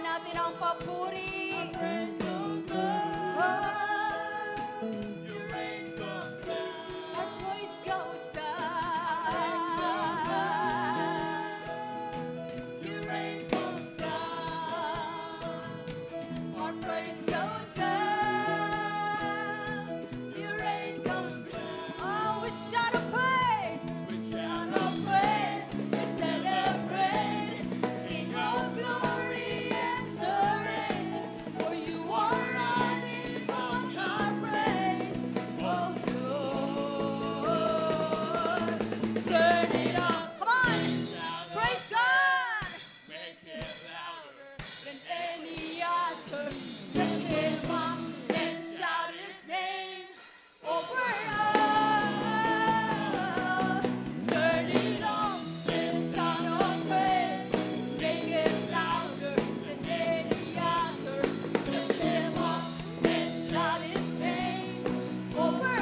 natin ang papuri. Praise goes up. Your rain comes down. Our praise goes up. Your rain comes down. Our praise goes up. Your rain comes down. Oh, we shout a praise. We shout Our praise. We celebrate. King of glory enter in. For you are riding on our praise. Oh, Lord. Turn it up. Come on. Praise God. make it louder. Than any other. Lift him up and shout his name over us. Turn it up and sound of praise. Make it louder than any other. Lift him up and shout his name over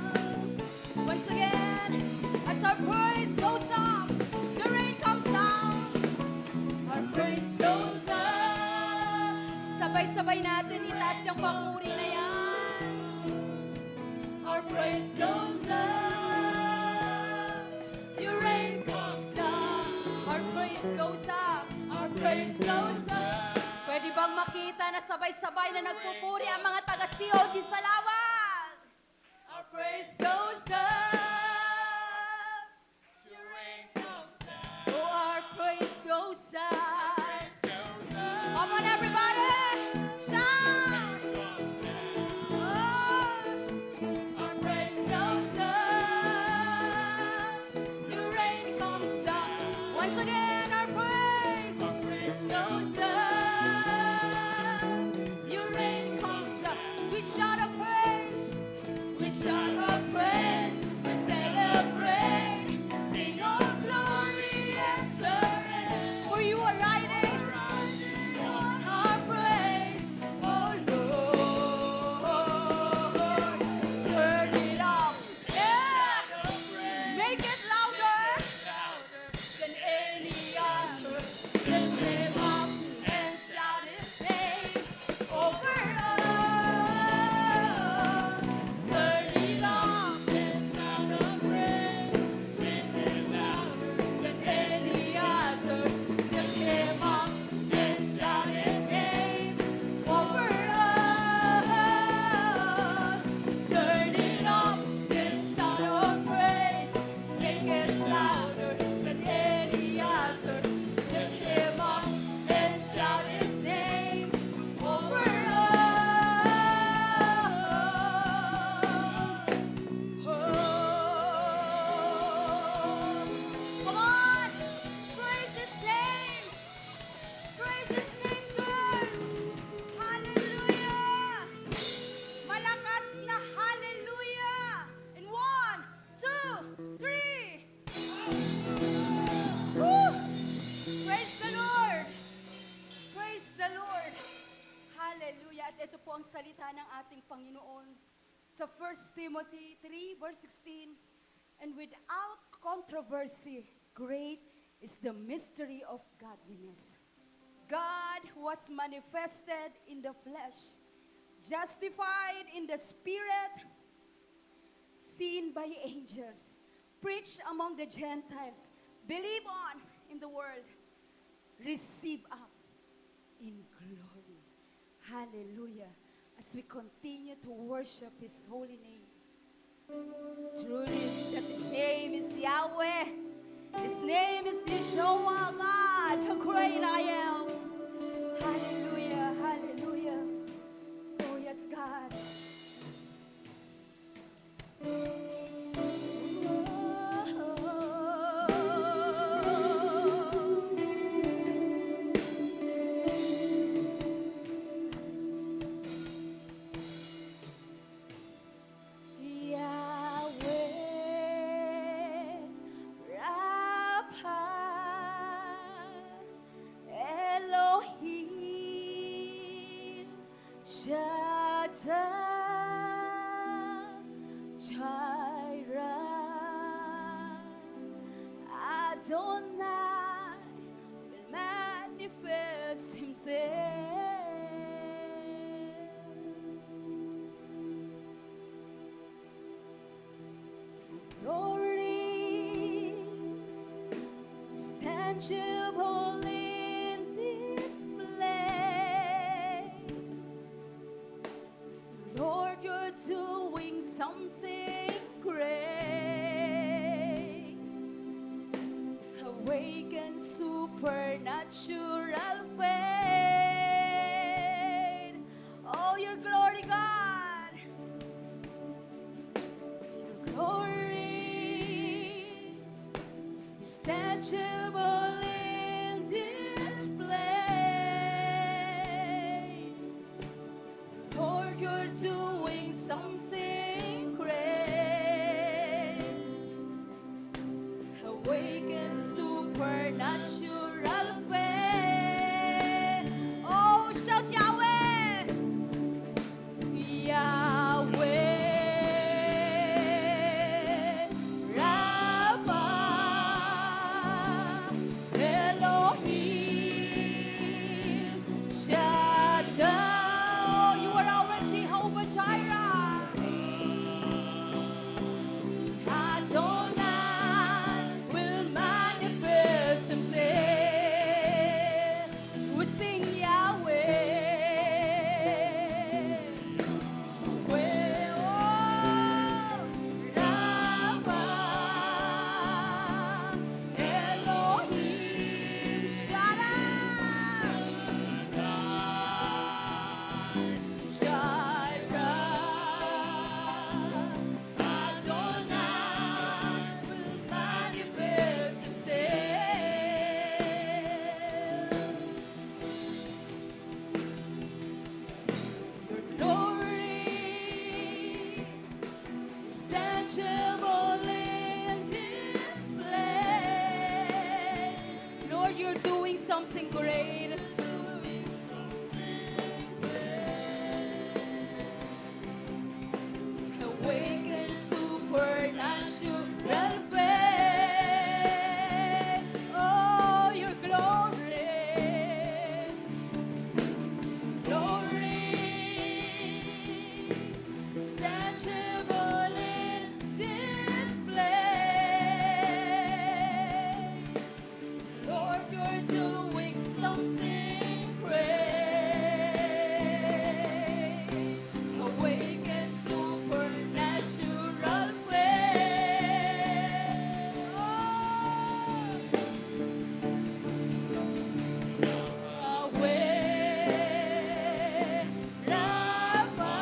us. Once again, as our praise goes up, the rain comes down. Our praise goes up. Sabay-sabay natin itaas yung papuri na yan. Our praise goes up. Your rain comes down. Our praise goes up. Our praise goes up. Pwede bang makita na sabay-sabay na nagpupuri ang mga taga-COG sa lawan? Our praise goes up. Your rain comes down. Oh, our praise goes up. Praise goes up. Come on, everybody! Shout! Goes down. Oh, our praise goes up. Your rain comes down. Once again, our praise goes up. Your rain comes down. We shout a praise. We shout a praise. We celebrate. King of glory enter in. For you are riding on our praise. Oh Lord, turn it up. Yeah, make it louder than any other. Lift him up and shout his name over us. Turn it up and shout a praise. Make it louder than any other. Lift him up and shout his name over us. Turn it up and shout a praise. Make it louder than any other. Lift him up and shout his name over us. Come on, praise his name. Praise his name, God. Hallelujah. Malakas na hallelujah. In 1, 2, 3. Woo! Praise the Lord. Praise the Lord. Hallelujah. At ito po ang salita ng ating Panginoon sa 1 Timothy 3 verse 16. And without controversy, great is the mystery of godliness. God was manifested in the flesh, justified in the spirit, seen by angels, preached among the Gentiles, believe on in the world, receive up in glory. Hallelujah. As we continue to worship His holy name. Truly, that His name is Yahweh. His name is Yeshua, God, the great I am. Hallelujah, hallelujah. Oh, yes, God. Yahweh, Rapha, Elohim, Shaddai, Jireh, Adonai, tangible in this place. Lord, you're doing something great. Awaken supernatural faith. Oh, your glory, God. Your glory is tangible in this place. Lord, you're doing something great. Awaken supernatural faith. Oh, shout Yahweh! Yahweh, Rapha, Elohim, Shaddai. You are our Jehovah Jireh. Adonai will manifest himself. We sing Yahweh. Well, Rapha, Elohim, Shaddai, Jireh, Adonai will manifest himself. Your glory is tangible in this place. Lord, you're doing something great. Awaken supernatural faith. Oh, your glory. Glory is tangible in this place. Lord, you're doing something great. Awaken supernatural faith. Oh, Yahweh, Rapha,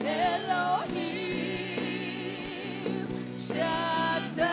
Elohim, Shaddai,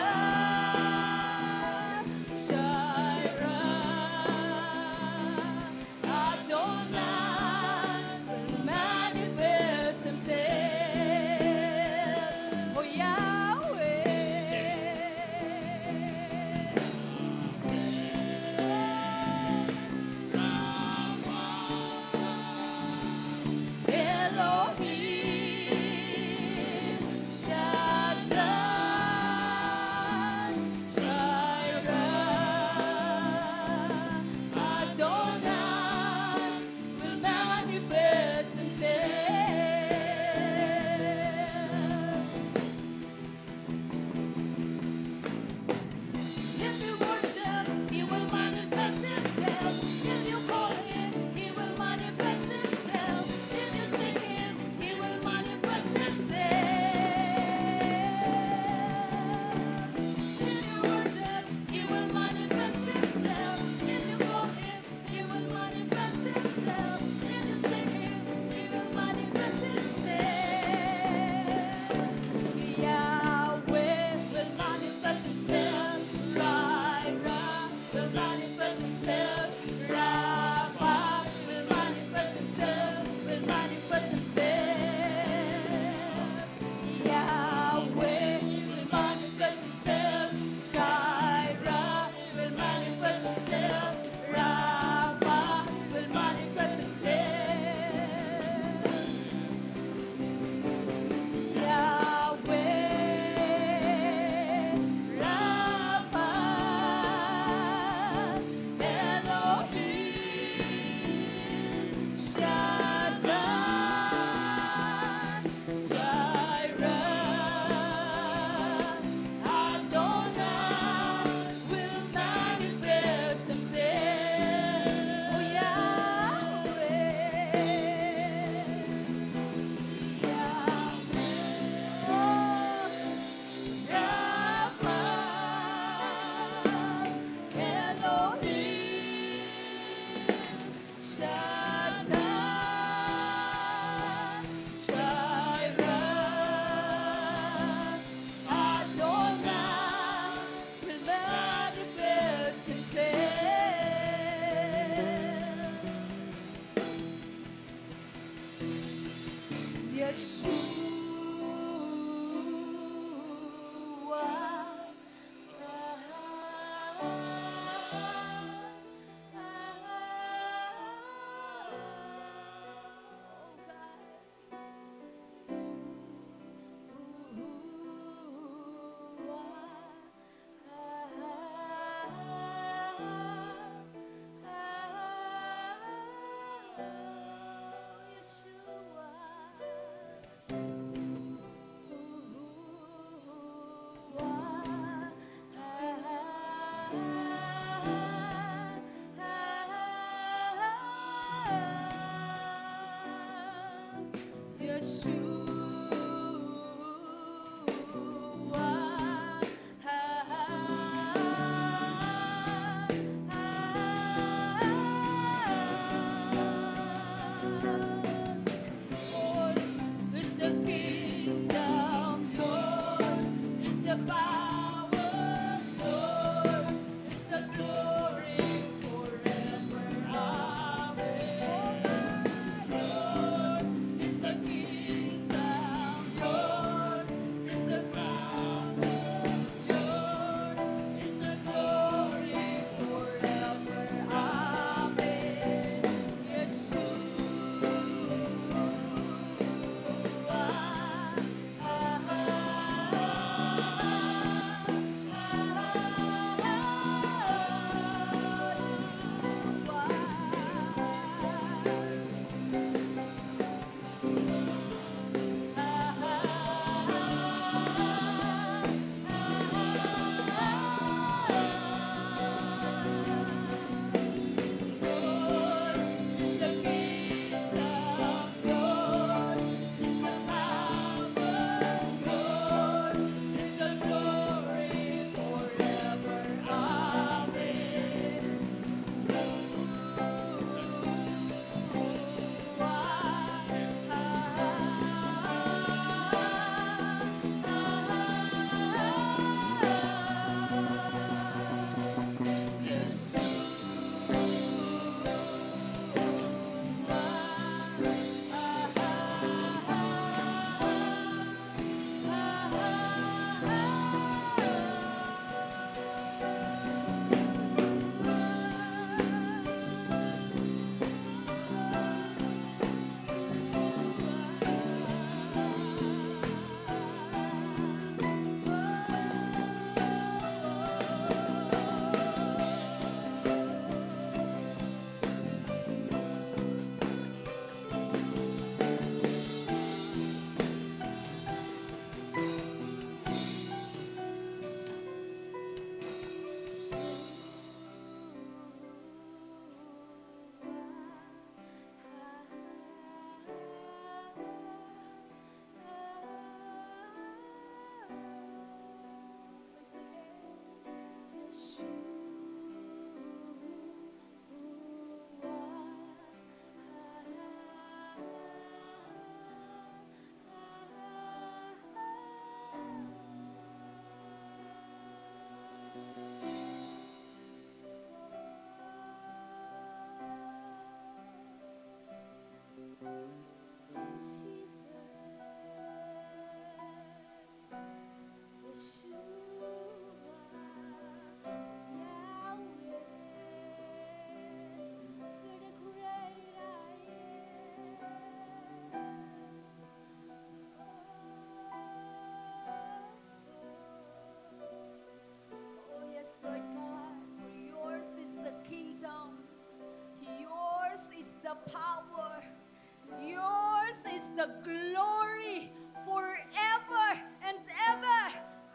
the glory forever and ever.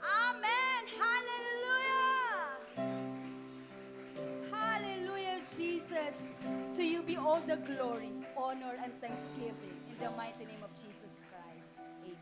Amen. Hallelujah. Hallelujah, Jesus. To you be all the glory, honor, and thanksgiving. In the mighty name of Jesus Christ. Amen.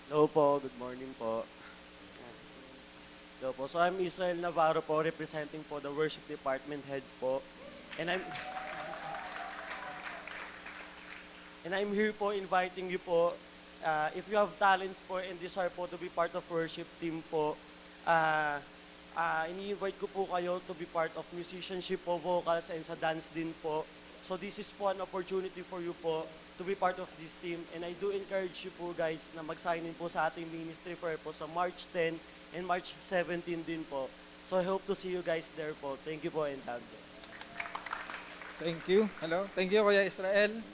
Hello po, good morning po. Hello po. So I'm Israel Navarro po, representing po the worship department head po. And I'm here po inviting you po, if you have talents po and desire po to be part of worship team po, ini-invite ko po kayo to be part of musicianship po, vocals, and sa dance din po. So this is po an opportunity for you po to be part of this team. And I do encourage you po guys na mag-sign in po sa ating ministry fair po sa March 10 and March 17 din po. So I hope to see you guys there po. Thank you po and God bless. Thank you. Hello. Thank you, Kuya Israel.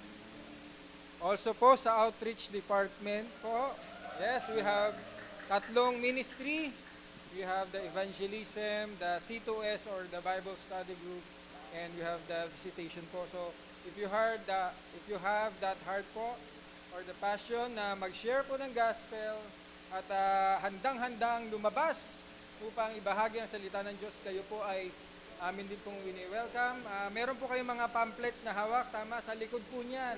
Also po sa outreach department po, yes, we have tatlong ministry. We have the evangelism, the C2S or the Bible study group, and we have the visitation po. So if you have that heart po or the passion na mag-share po ng gospel at handang-handang lumabas upang ibahagi ang salita ng Diyos, kayo po ay amin din pong wini-welcome. Meron po kayong mga pamphlets na hawak, tama, sa likod po niyan.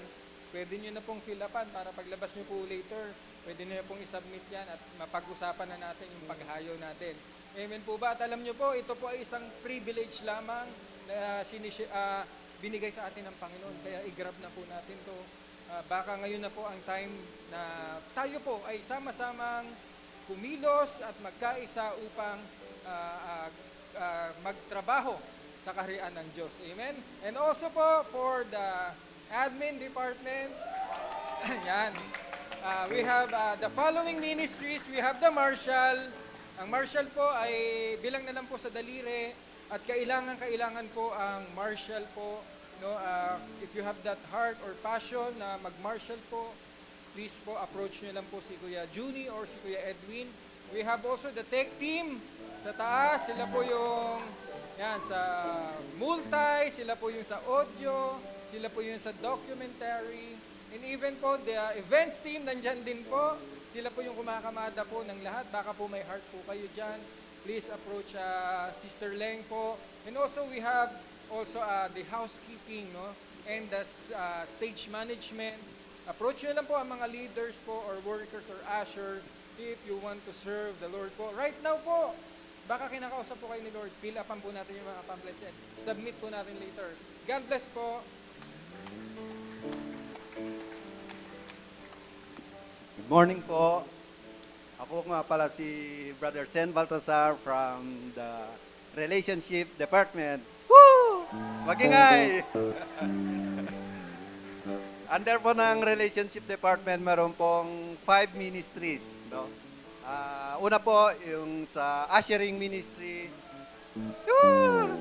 Pwede nyo na pong fill upan para paglabas nyo po later, pwede nyo na pong isubmit yan at mapag-usapan na natin yung paghayo natin. Amen po ba? At alam nyo po, ito po ay isang privilege lamang na binigay sa atin ng Panginoon. Kaya i-grab na po natin to. Baka ngayon na po ang time na tayo po ay sama-samang kumilos at magkaisa upang magtrabaho sa kaharian ng Diyos. Amen? And also po for the admin department, yan. We have the following ministries. We have the Marshal. Ang Marshal po ay bilang na lang po sa daliri at kailangan po ang Marshal po. No, if you have that heart or passion na mag-Marshal po, please po approach nyo lang po si Kuya Junie or si Kuya Edwin. We have also the tech team sa taas. Sila po yung yan, sa multi, sila po yung sa audio, sila po yung sa documentary, and even po the events team nandyan din po. Sila po yung kumakamada po ng lahat. Baka po may heart po kayo dyan. Please approach Sister Leng po. And also we have also the housekeeping, no, and the stage management. Approach nyo lang po ang mga leaders po or workers or usher if you want to serve the Lord po. Right now po, baka kinakausap po kayo ni Lord, fill upan po natin yung mga pamphlets and submit po natin later. God bless po. Good morning po. Ako nga pala si Brother Sen Baltasar from the Relationship Department. Woo! Magingay! Under po ng Relationship Department, meron pong 5 ministries. No? Una po, yung sa ushering ministry. Woo!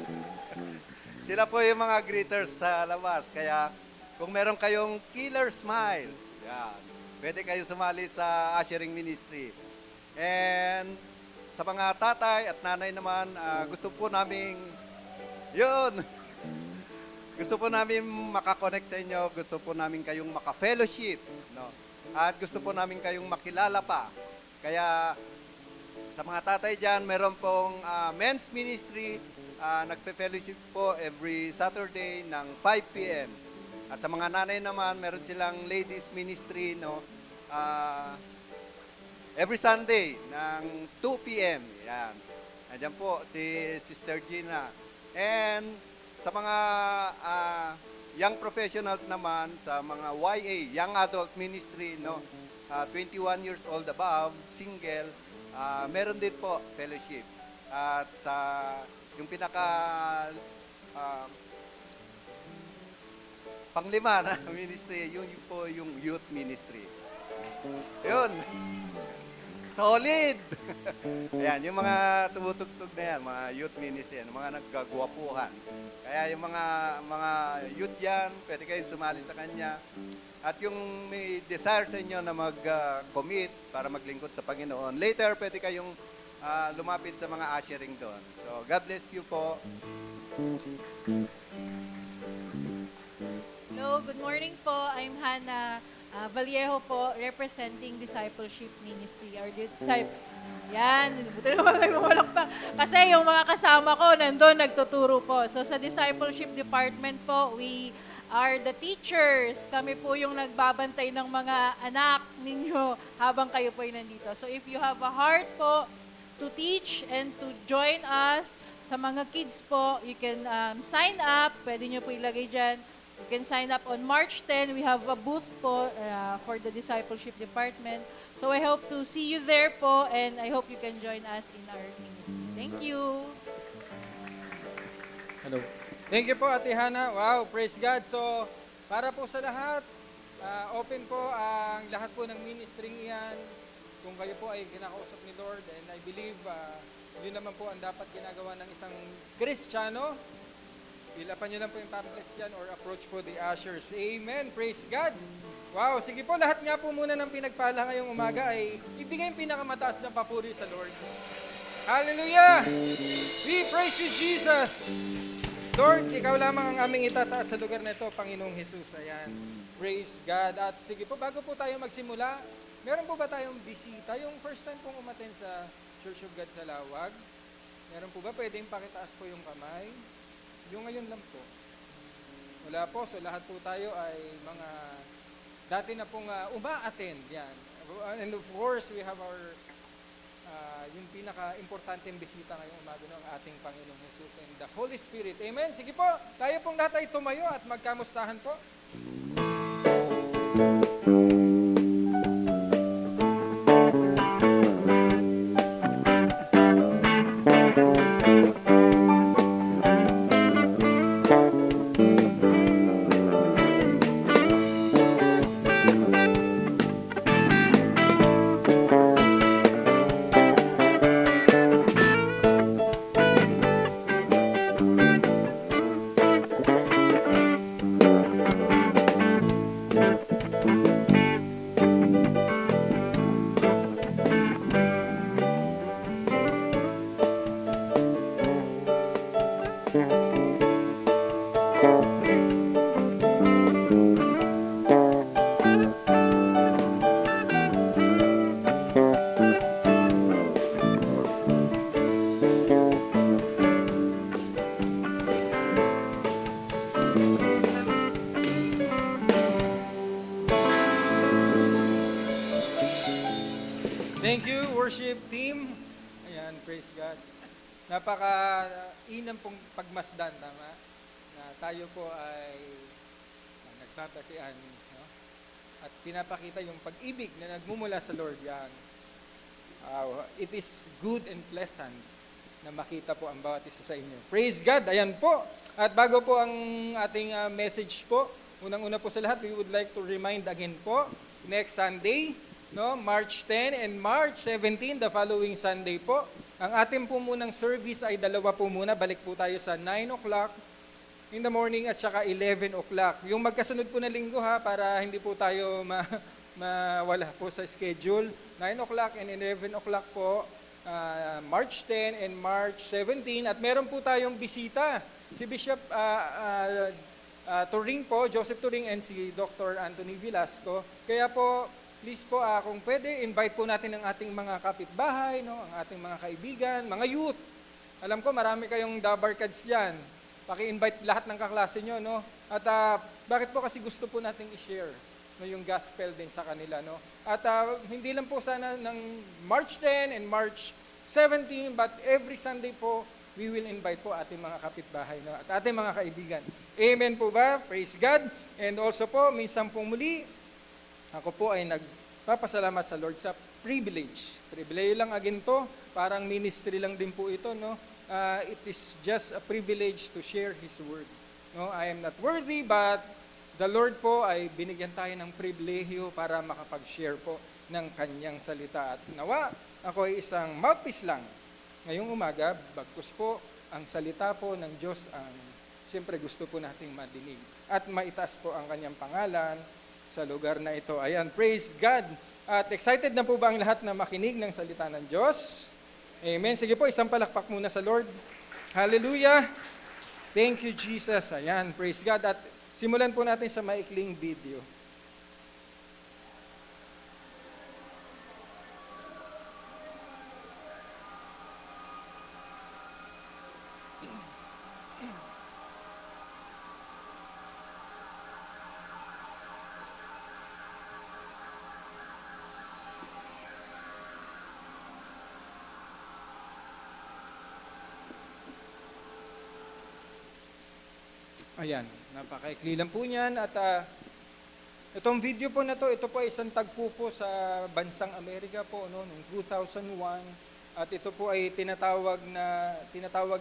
Sila po yung mga greeters sa labas. Kaya kung meron kayong killer smile, yan, pwede kayo sumali sa ushering ministry. And sa mga tatay at nanay naman, gusto po naming, yun, gusto po namin makakonect sa inyo, gusto po namin kayong maka-fellowship, no? At gusto po namin kayong makilala pa. Kaya sa mga tatay dyan, meron pong men's ministry, nagpe-fellowship po every Saturday ng 5 p.m. At sa mga nanay naman, meron silang ladies ministry, no? Every Sunday ng 2 p.m. Yan. Nandiyan po si Sister Gina. And sa mga young professionals naman, sa mga YA, Young Adult Ministry, no? 21 years old above, single, meron din po fellowship. At sa yung pinaka panglima na ministry, yun po yung youth ministry. Yun. Solid! Ayan, yung mga tumutugtog na yan, mga youth ministry yan, mga naggagwapuhan. Kaya yung mga youth yan, pwede kayong sumali sa kanya. At yung may desire sa inyo na mag-commit para maglingkod sa Panginoon, later pwede kayong lumapit sa mga ushering doon. So, God bless you po. Hello, good morning po. I'm Hannah Vallejo po, representing Discipleship Ministry. Yan, buti naman kayo mamalak pa. Kasi yung mga kasama ko nandun, nagtuturo po. So sa Discipleship Department po, we are the teachers. Kami po yung nagbabantay ng mga anak ninyo habang kayo po ay nandito. So if you have a heart po to teach and to join us, sa mga kids po, you can sign up. Pwede nyo po ilagay dyan. You can sign up on March 10. We have a booth po for the Discipleship Department. So I hope to see you there po and I hope you can join us in our ministry. Thank you. Hello. Thank you po, Ate Hannah. Wow, praise God. So, para po sa lahat, open po ang lahat po ng ministry iyan. Kung kayo po ay kinakausap ni Lord, and I believe yun naman po ang dapat ginagawa ng isang Kristiyano. Ilapan nyo lang po yung pamphlets dyan or approach po the ushers. Amen. Praise God. Wow. Sige po, lahat nga po muna ng pinagpala ngayong umaga ay ibigay yung pinakamataas na papuri sa Lord. Hallelujah! We praise you, Jesus! Lord, ikaw lamang ang aming itataas sa lugar na ito, Panginoong Jesus. Ayan. Praise God. At sige po, bago po tayo magsimula, meron po ba tayong bisita? Yung first time pong umaten sa Church of God sa Lawag, meron po ba pwedeng pakitaas po yung kamay? Yung ngayon lang po. Wala po. So lahat po tayo ay mga dati na pong uma-attend. Yan. And of course, we have our yung pinaka-importanteng bisita ngayong umaga ng ating Panginoong Jesus and the Holy Spirit. Amen. Sige po. Tayo pong lahat ay tumayo at magkamustahan po. Thank you, worship team. Ayan, praise God. Napaka-inam pong pagmasdan, tama? Na tayo po ay nagbabatian, no? At pinapakita yung pag-ibig na nagmumula sa Lord. Yan. It is good and pleasant na makita po ang bawat isa sa inyo. Praise God! Ayan po. At bago po ang ating message po, unang-una po sa lahat, we would like to remind again po, next Sunday, no, March 10 and March 17, the following Sunday po, ang ating po munang service ay dalawa po muna. Balik po tayo sa 9 o'clock in the morning at saka 11 o'clock. Yung magkasunod po na linggo ha, para hindi po tayo mawala po sa schedule. 9 o'clock and 11 o'clock po, March 10 and March 17. At meron po tayong bisita. Si Bishop Turing po, Joseph Turing, and si Dr. Anthony Velasco. Kaya po, please po, kung pwede, invite po natin ang ating mga kapitbahay, no? Ang ating mga kaibigan, mga youth. Alam ko, marami kayong dabarkads dyan. Paki-invite lahat ng kaklase nyo, no? At bakit po kasi gusto po nating i-share, no, yung gospel din sa kanila, no? At hindi lang po sana ng March 10 and March 17, but every Sunday po, we will invite po ating mga kapitbahay, no? At ating mga kaibigan. Amen po ba? Praise God. And also po, minsan po muli, ako po ay nagpapasalamat sa Lord sa privilege. Privilege lang again to, parang ministry lang din po ito, no? It is just a privilege to share His word. No, I am not worthy, but the Lord po ay binigyan tayo ng pribilehyo para makapag-share po ng Kanyang salita. At nawa, ako ay isang mouthpiece lang. Ngayong umaga, bagkus po, ang salita po ng Diyos ang siyempre gusto po nating madinig. At maitaas po ang Kanyang pangalan sa lugar na ito. Ayan, praise God. At excited na po ba ang lahat na makinig ng salita ng Diyos? Amen. Sige po, isang palakpak muna sa Lord. Hallelujah. Thank you, Jesus. Ayan, praise God. At simulan po natin sa maikling video. Ayan, napakaikli lang po niyan at itong video po na to, ito po ay isang tagpo po sa bansang Amerika po no, noong 2001 at ito po ay tinatawag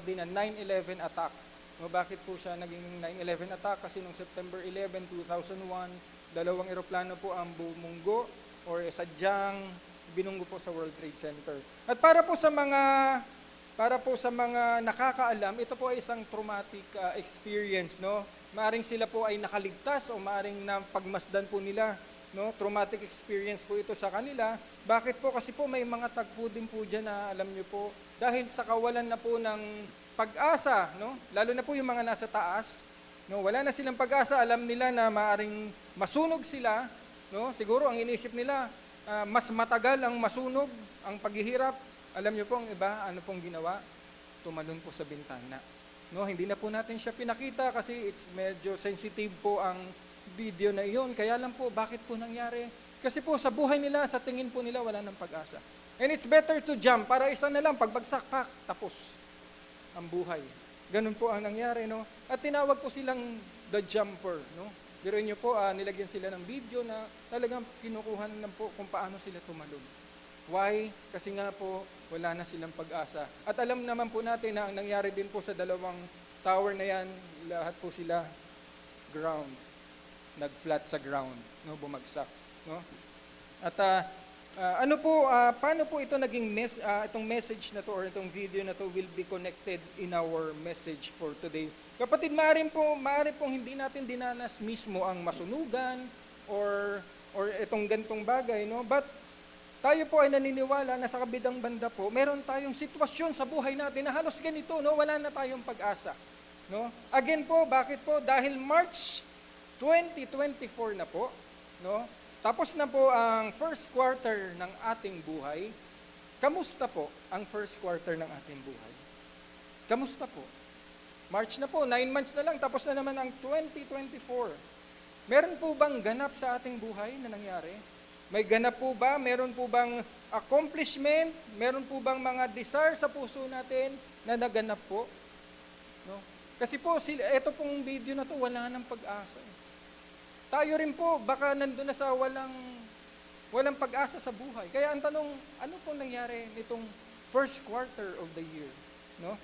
din na 9/11 attack. No, bakit po siya naging 9/11 attack? Kasi noong September 11, 2001, dalawang eroplano po ang bumunggo or sadyang binunggo po sa World Trade Center. At para po sa mga nakakaalam, ito po ay isang traumatic experience, no? Maaring sila po ay nakaligtas o maaring napagmasdan po nila, no? Traumatic experience po ito sa kanila. Bakit po? Kasi po may mga tagpo din po diyan na alam niyo po, dahil sa kawalan na po ng pag-asa, no? Lalo na po yung mga nasa taas, no? Wala na silang pag-asa, alam nila na maaring masunog sila, no? Siguro ang iniisip nila, mas matagal ang masunog, ang paghihirap. Alam niyo po ang iba, ano pong ginawa? Tumalon po sa bintana. No, hindi na po natin siya pinakita kasi it's medyo sensitive po ang video na iyon. Kaya lang po, bakit po nangyari? Kasi po sa buhay nila, sa tingin po nila, wala ng pag-asa. And it's better to jump para isa na lang, pagbagsak, pak, tapos ang buhay. Ganun po ang nangyari, no? At tinawag po silang the jumper, no? Biruin niyo po, nilagyan sila ng video na talagang kinukuhan lang po kung paano sila tumalon. Why? Kasi nga po, wala na silang pag-asa. At alam naman po natin na ang nangyari din po sa dalawang tower na yan, lahat po sila ground. Nag-flat sa ground, no? Bumagsak. No? At paano po ito naging itong message na to or itong video na to will be connected in our message for today. Kapatid, maaari pong hindi natin dinanas mismo ang masunugan or itong gantong bagay, no? But tayo po ay naniniwala na sa kabidang banda po, meron tayong sitwasyon sa buhay natin na halos ganito, no? Wala na tayong pag-asa, no? Again po, bakit po? Dahil March 2024 na po, no? Tapos na po ang first quarter ng ating buhay. Kamusta po ang first quarter ng ating buhay? Kamusta po? March na po, 9 months na lang, tapos na naman ang 2024. Meron po bang ganap sa ating buhay na nangyari? May ganap po ba? Meron po bang accomplishment? Meron po bang mga desire sa puso natin na naganap po? No? Kasi po, ito pong video na to, wala nang pag-asa. Tayo rin po, baka nandun na sa walang pag-asa sa buhay. Kaya ang tanong, ano pong nangyari nitong first quarter of the year? No?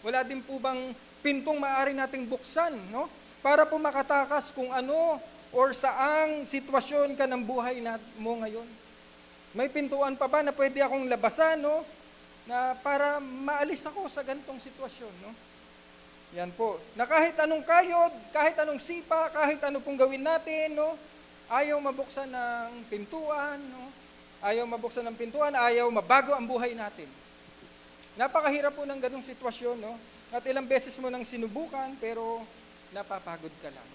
Wala din po bang pintong maaari nating buksan, no? Para po makatakas kung ano or saang sitwasyon ka ng buhay mo ngayon. May pintuan pa ba na pwede akong labasan, no? Na para maalis ako sa ganitong sitwasyon, no? Yan po. Na kahit anong kayod, kahit anong sipa, kahit ano pong gawin natin, no? Ayaw mabuksan ng pintuan, no? Ayaw mabuksan ng pintuan, ayaw mabago ang buhay natin. Napakahirap po ng ganung sitwasyon, no? At ilang beses mo nang sinubukan, pero napapagod ka lang.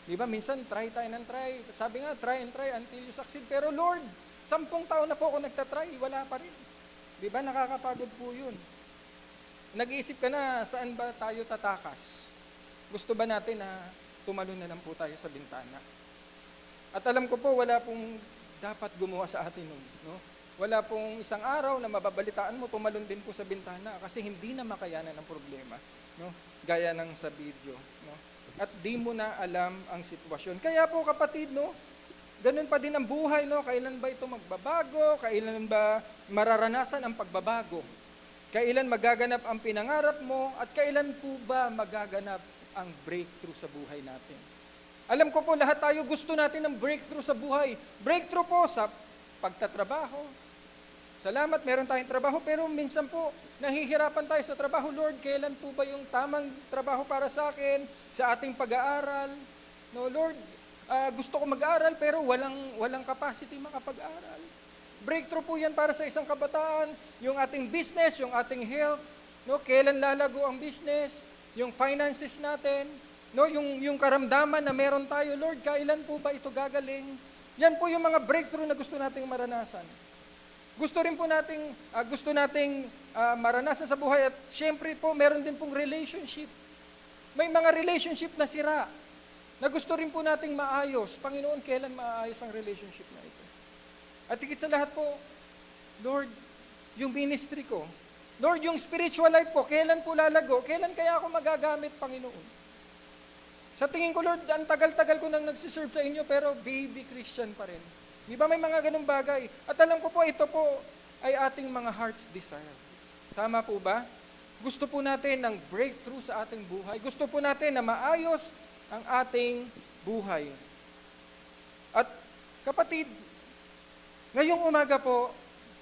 Di ba? Minsan, try tayo ng try. Sabi nga, try and try until you succeed. Pero Lord, 10 taon na po ako nagtatry, wala pa rin. Di ba? Nakakapagod po yun. Nag-iisip ka na, saan ba tayo tatakas? Gusto ba natin na tumalon na lang po tayo sa bintana? At alam ko po, wala pong dapat gumawa sa atin nun. No? Wala pong isang araw na mababalitaan mo, tumalon din po sa bintana kasi hindi na makayanan ng problema. No? Gaya ng sa video. No? At di mo na alam ang sitwasyon. Kaya po kapatid, no? Ganun pa din ang buhay. No? Kailan ba ito magbabago? Kailan ba mararanasan ang pagbabago? Kailan magaganap ang pinangarap mo? At kailan po ba magaganap ang breakthrough sa buhay natin? Alam ko po, lahat tayo gusto natin ng breakthrough sa buhay. Breakthrough po sa pagtatrabaho. Salamat, meron tayong trabaho, pero minsan po, nahihirapan tayo sa trabaho. Lord, kailan po ba yung tamang trabaho para sa akin, sa ating pag-aaral? No, Lord, gusto ko mag-aaral, pero walang capacity makapag-aral. Breakthrough po yan para sa isang kabataan, yung ating business, yung ating health, no, kailan lalago ang business, yung finances natin, no, yung karamdaman na meron tayo, Lord, kailan po ba ito gagaling? Yan po yung mga breakthrough na gusto nating maranasan. Gusto rin po nating maranasan sa buhay at syempre po meron din pong relationship. May mga relationship na sira na gusto rin po nating maayos. Panginoon, kailan maayos ang relationship na ito? At higit sa lahat po, Lord, yung ministry ko, Lord, yung spiritual life ko, kailan po lalago? Kailan kaya ako magagamit, Panginoon? Sa tingin ko, Lord, ang tagal-tagal ko nang nagsiserve sa inyo, pero baby Christian pa rin. Di ba may mga ganung bagay? At alam ko po, ito po ay ating mga heart's desire. Tama po ba? Gusto po natin ng breakthrough sa ating buhay. Gusto po natin na maayos ang ating buhay. At kapatid, ngayong umaga po,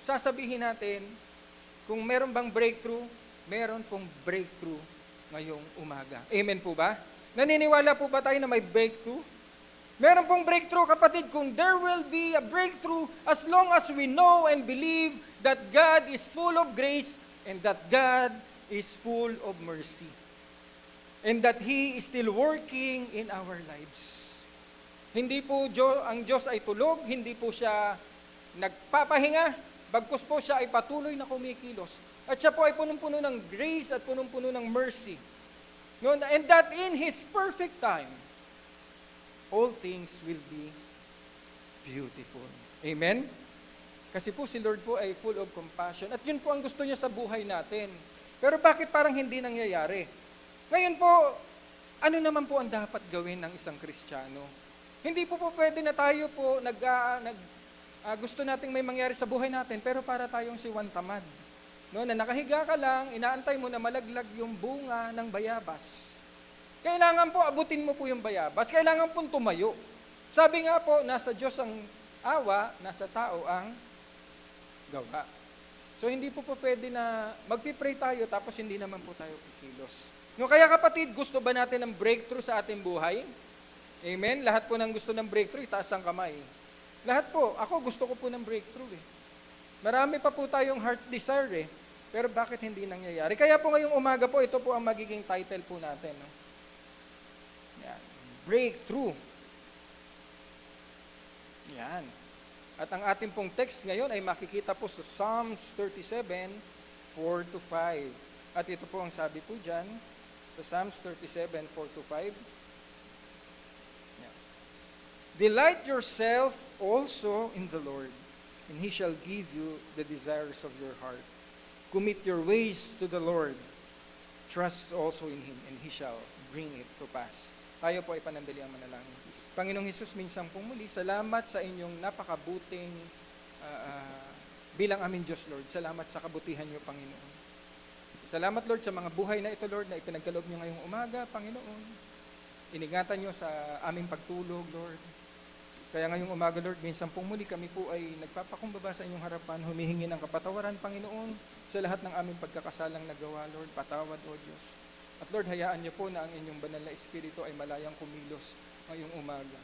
sasabihin natin, kung meron bang breakthrough, meron pong breakthrough ngayong umaga. Amen po ba? Naniniwala po ba tayo na may breakthrough? Meron pong breakthrough, kapatid, kung there will be a breakthrough as long as we know and believe that God is full of grace and that God is full of mercy. And that He is still working in our lives. Hindi po ang Diyos ay tulog, hindi po siya nagpapahinga, bagkus po siya ay patuloy na kumikilos. At siya po ay punong-puno ng grace at punong-puno ng mercy. No, and that in His perfect time, all things will be beautiful. Amen? Kasi po si Lord po ay full of compassion. At yun po ang gusto niya sa buhay natin. Pero bakit parang hindi nangyayari? Ngayon po, ano naman po ang dapat gawin ng isang Kristiyano? Hindi po pwede na tayo po gusto nating may mangyari sa buhay natin, pero para tayong si Juan Tamad. No, na nakahiga ka lang, inaantay mo na malaglag yung bunga ng bayabas. Kailangan po abutin mo po yung bayabas. Kailangan po tumayo. Sabi nga po, nasa Diyos ang awa, nasa tao ang gawa. So hindi po pwede na magpipray tayo tapos hindi naman po tayo kikilos. No, kaya kapatid, gusto ba natin ng breakthrough sa ating buhay? Amen? Lahat po ng gusto ng breakthrough, itaas ang kamay. Lahat po. Ako gusto ko po ng breakthrough eh. Marami pa po tayong heart's desire eh. Pero bakit hindi nangyayari? Kaya po ngayong umaga po, ito po ang magiging title po natin. No? Yan. Breakthrough. Yan. At ang ating pong text ngayon ay makikita po sa Psalms 37, 4-5. At ito po ang sabi po dyan, sa Psalms 37, 4-5. Yan. Delight yourself also in the Lord, and He shall give you the desires of your heart. Commit your ways to the Lord. Trust also in Him, and He shall bring it to pass. Tayo po ay panandali ang manalangin. Panginoong Hesus, minsan pong muli, salamat sa inyong napakabuting bilang aming Diyos, Lord. Salamat sa kabutihan niyo, Panginoon. Salamat, Lord, sa mga buhay na ito, Lord, na ipinagkaloob niyo ngayong umaga, Panginoon. Iningatan niyo sa aming pagtulog, Lord. Kaya ngayong umaga, Lord, minsan pong muli kami po ay nagpapakumbaba sa inyong harapan, humihingi ng kapatawaran, Panginoon, sa lahat ng aming pagkakasalang nagawa, Lord. Patawad, O Diyos. At Lord, hayaan niyo po na ang inyong banal na Espiritu ay malayang kumilos ngayong umaga.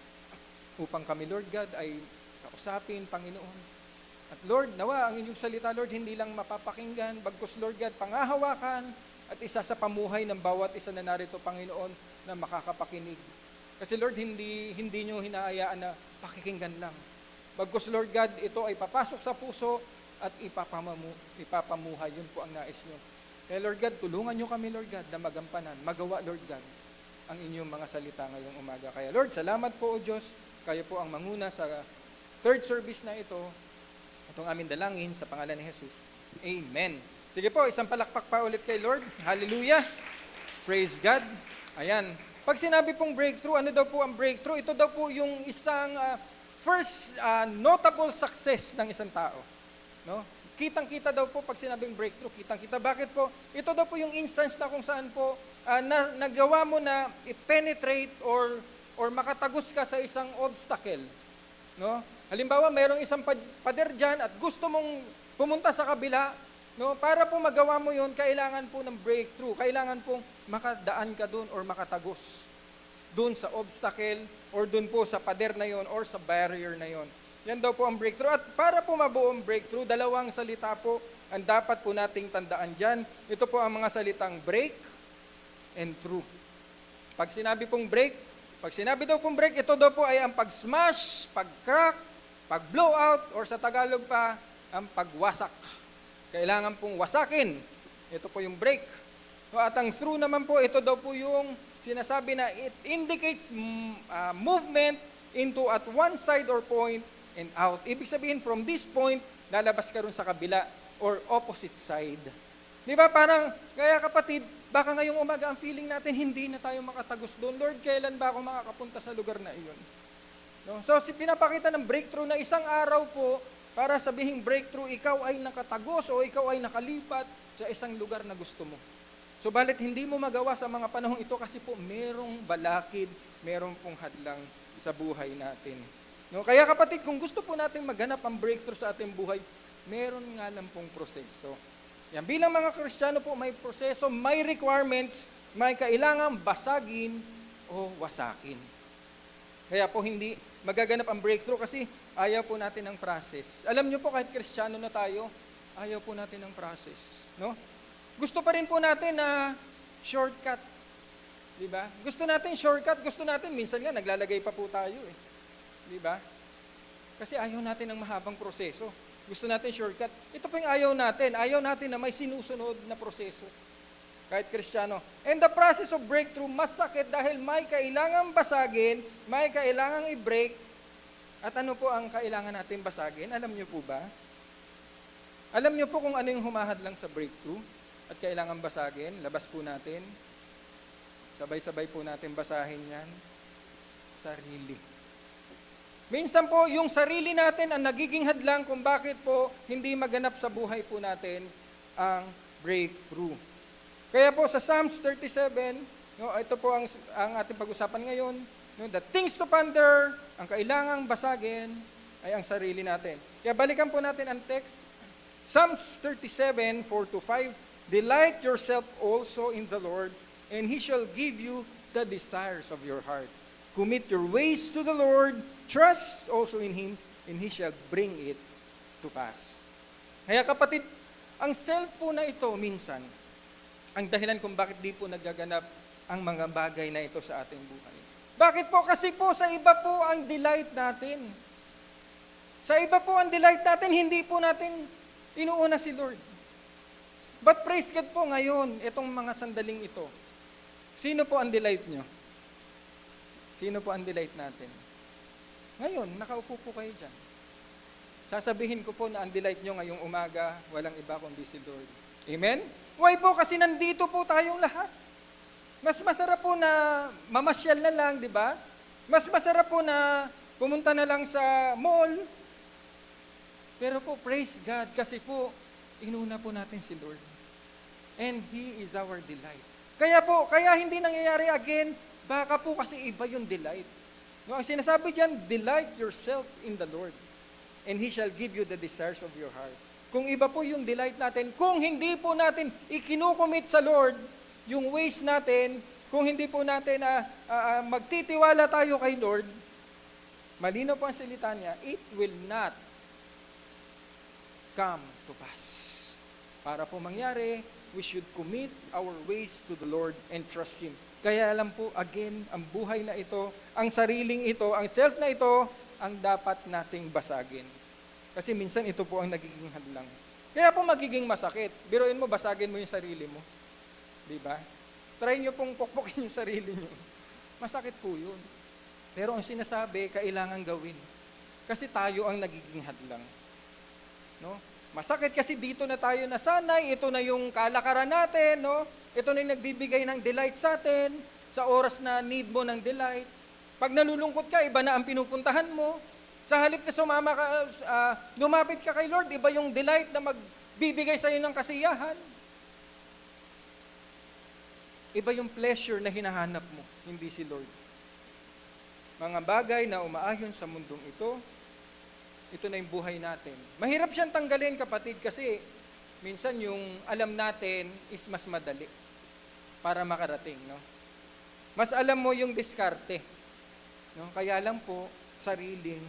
Upang kami, Lord God, ay kausapin, Panginoon. At Lord, nawa ang inyong salita, Lord, hindi lang mapapakinggan, bagkus, Lord God, pangahawakan at isa sa pamuhay ng bawat isa na narito, Panginoon, na makakapakinig. Kasi Lord, hindi nyo hinaayaan na pakikinggan lang. Bagkus, Lord God, ito ay papasok sa puso at ipapamuhay. Yun po ang nais nyo. Kaya Lord God, tulungan nyo kami, Lord God, na magampanan, magawa, Lord God, ang inyong mga salita ngayong umaga. Kaya Lord, salamat po, O Diyos. Kayo po ang manguna sa third service na ito. Itong aming dalangin sa pangalan ni Jesus. Amen. Sige po, isang palakpak pa ulit kay Lord. Hallelujah. Praise God. Ayan. Pag sinabi pong breakthrough, ano daw po ang breakthrough? Ito daw po yung isang first notable success ng isang tao. No? Kitang-kita daw po pag sinabing breakthrough, kitang-kita. Bakit po? Ito daw po yung instance na kung saan po nagawa mo na i-penetrate or makatagos ka sa isang obstacle. No? Halimbawa, mayroong isang pader dyan at gusto mong pumunta sa kabila, no? Para po magawa mo yun, kailangan po ng breakthrough. Kailangan pong makadaan ka doon or makatagos doon sa obstacle or doon po sa pader na yon or sa barrier na yon. Yan daw po ang breakthrough. At para po mabuo ang breakthrough, dalawang salita po ang dapat po nating tandaan dyan. Ito po ang mga salitang break and through. Pag sinabi pong break, pag sinabi daw pong break, ito daw po ay ang pag-smash, pag-crack, pag-blow out, or sa Tagalog pa, ang pagwasak. Kailangan pong wasakin. Ito po yung break. At ang through naman po, ito daw po yung sinasabi na it indicates movement into at one side or point and out. Ibig sabihin, from this point, lalabas ka rin sa kabila or opposite side. Di ba? Parang, kaya kapatid, baka ngayong umaga ang feeling natin, hindi na tayo makatagos doon. Lord, kailan ba ako makakapunta sa lugar na iyon? No? So, pinapakita ng breakthrough na isang araw po, para sabihing breakthrough, ikaw ay nakatagos o ikaw ay nakalipat sa isang lugar na gusto mo. So, balit hindi mo magawa sa mga panahong ito kasi po merong balakid, merong pong hadlang sa buhay natin. No? Kaya kapatid, kung gusto po natin maghanap ang breakthrough sa ating buhay, meron nga lang pong proseso. Yan, bilang mga Kristiyano po, may proseso, may requirements, may kailangang basagin o wasakin. Kaya po hindi magaganap ang breakthrough kasi ayaw po natin ng process. Alam niyo po, kahit Kristiyano na tayo, ayaw po natin ng process. No? Gusto pa rin po natin na shortcut. Di ba? Gusto natin shortcut, gusto natin, minsan nga naglalagay pa po tayo eh. Di ba? Kasi ayaw natin ng mahabang proseso. Gusto natin shortcut. Ito po yung ayaw natin. Ayaw natin na may sinusunod na proseso. Kahit Kristiyano. And the process of breakthrough, mas sakit dahil may kailangang basagin, may kailangang i-break. At ano po ang kailangan natin basagin? Alam niyo po ba? Alam niyo po kung ano yung humahadlang sa breakthrough at kailangan basagin? Labas po natin. Sabay-sabay po natin basahin yan. Sarili. Minsan po, yung sarili natin ang nagiging hadlang kung bakit po hindi maganap sa buhay po natin ang breakthrough. Kaya po sa Psalms 37, no, ito po ang ating pag-usapan ngayon, no, the things to ponder, ang kailangang basagin ay ang sarili natin. Kaya balikan po natin ang text. Psalms 37, 4-5, delight yourself also in the Lord, and He shall give you the desires of your heart. Commit your ways to the Lord, trust also in Him, and He shall bring it to pass. Kaya kapatid, ang self po na ito minsan, ang dahilan kung bakit di po nagaganap ang mga bagay na ito sa ating buhay. Bakit po? Kasi po sa iba po ang delight natin. Sa iba po ang delight natin, hindi po natin inuuna si Lord. But praise God po ngayon, itong mga sandaling ito. Sino po ang delight nyo? Sino po ang delight natin? Ngayon, nakaupo po kayo dyan. Sasabihin ko po na ang delight nyo ngayong umaga, walang iba kundi si Lord. Amen? Why po? Kasi nandito po tayong lahat. Mas masarap po na mamasyal na lang, di ba? Mas masarap po na pumunta na lang sa mall. Pero po, praise God, kasi po, inuna po natin si Lord. And He is our delight. Kaya hindi nangyayari again, baka po kasi iba yung delight. No, ang sinasabi diyan, delight yourself in the Lord, and He shall give you the desires of your heart. Kung iba po yung delight natin, kung hindi po natin ikinukomit sa Lord yung ways natin, kung hindi po natin magtitiwala tayo kay Lord, malinaw po ang salita niya, it will not come to pass. Para po mangyari, we should commit our ways to the Lord and trust Him. Kaya alam po, again, ang buhay na ito, ang sariling ito, ang self na ito, ang dapat nating basagin. Kasi minsan ito po ang nagiging hadlang. Kaya po magiging masakit. Biruin mo, basagin mo yung sarili mo. Di ba? Try nyo pong pukpukin yung sarili nyo. Masakit po yun. Pero ang sinasabi, kailangan gawin. Kasi tayo ang nagiging hadlang. No? Masakit kasi dito na tayo nasanay, ito na yung kalakaran natin, no? Ito na yung nagbibigay ng delight sa atin, sa oras na need mo ng delight. Pag nalulungkot ka, iba na ang pinupuntahan mo. Sa halip na lumapit ka kay Lord, iba yung delight na magbibigay sa iyo ng kasiyahan. Iba yung pleasure na hinahanap mo, hindi si Lord. Mga bagay na umaayon sa mundong ito na yung buhay natin. Mahirap siyang tanggalin, kapatid, kasi minsan yung alam natin is mas madali para makarating, no? Mas alam mo yung diskarte, no? Kaya lang po, sariling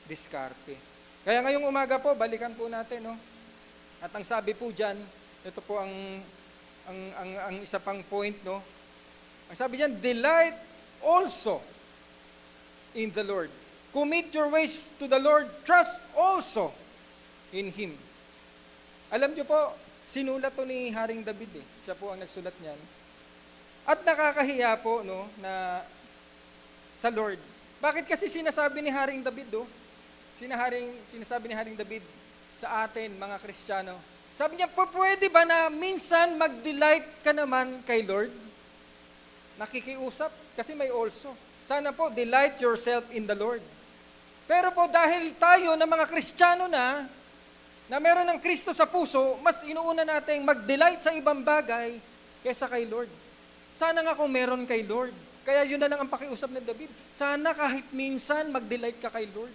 diskarte. Kaya ngayong umaga po, balikan po natin, no? At ang sabi po diyan, ito po ang isa pang point, no? Ang sabi diyan, delight also in the Lord. Commit your ways to the Lord, trust also in Him. Alam niyo po, sinulat to ni Haring David eh. Siya po ang nagsulat niyan. At nakakahiya po, no, na sa Lord. Bakit kasi sinasabi ni Haring David, sinasabi ni Haring David sa atin, mga Kristiyano, sabi niya, pwede ba na minsan mag-delight ka naman kay Lord? Nakikiusap, kasi may also. Sana po, delight yourself in the Lord. Pero po, dahil tayo na mga Kristiyano na meron ng Kristo sa puso, mas inuuna nating mag-delight sa ibang bagay kaysa kay Lord. Sana nga kung meron kay Lord. Kaya yun na lang ang pakiusap ni David. Sana kahit minsan mag-delight ka kay Lord.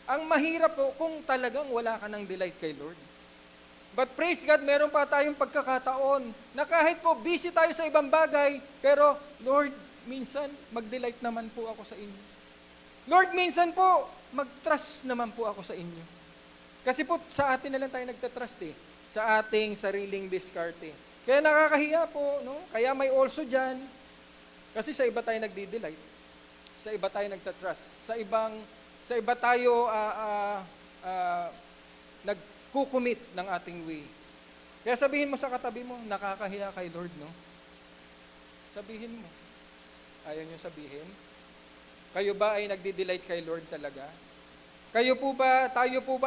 Ang mahirap po kung talagang wala ka ng delight kay Lord. But praise God, meron pa tayong pagkakataon na kahit po busy tayo sa ibang bagay, pero Lord, minsan mag-delight naman po ako sa inyo. Lord, minsan po, mag-trust naman po ako sa inyo. Kasi po, sa atin na lang tayo nagtatrust eh. Sa ating sariling diskarte. Kaya nakakahiya po, no? Kaya may also dyan. Kasi sa iba tayo nagdi-delight. Sa iba tayo nagtatrust. Sa iba tayo nagkukumit ng ating way. Kaya sabihin mo sa katabi mo, nakakahiya kay Lord, no? Sabihin mo. Ayaw niyo sabihin? Kayo ba ay nagdi-delight kay Lord talaga? Tayo po ba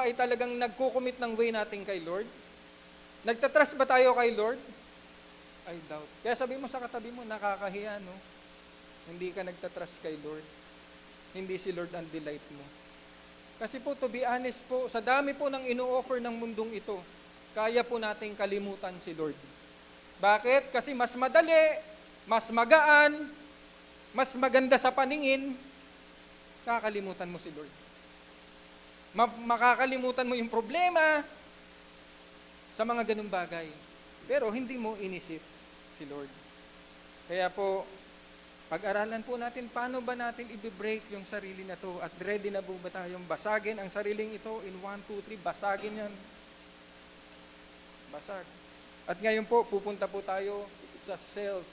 ay talagang nagkukumit ng way natin kay Lord? Nagtatrust ba tayo kay Lord? I doubt. Kaya sabi mo sa katabi mo, nakakahiya, no? Hindi ka nagtatrust kay Lord. Hindi si Lord ang delight mo. Kasi po, to be honest po, sa dami po ng ino-offer ng mundong ito, kaya po nating kalimutan si Lord. Bakit? Kasi mas madali, mas magaan, mas maganda sa paningin, kakalimutan mo si Lord. Makakalimutan mo yung problema sa mga ganung bagay. Pero hindi mo inisip si Lord. Kaya po, pag-aralan po natin paano ba natin i-break yung sarili na to at ready na po ba tayong basagin ang sariling ito in 1, 2, 3, basagin yan. Basag. At ngayon po, pupunta po tayo sa self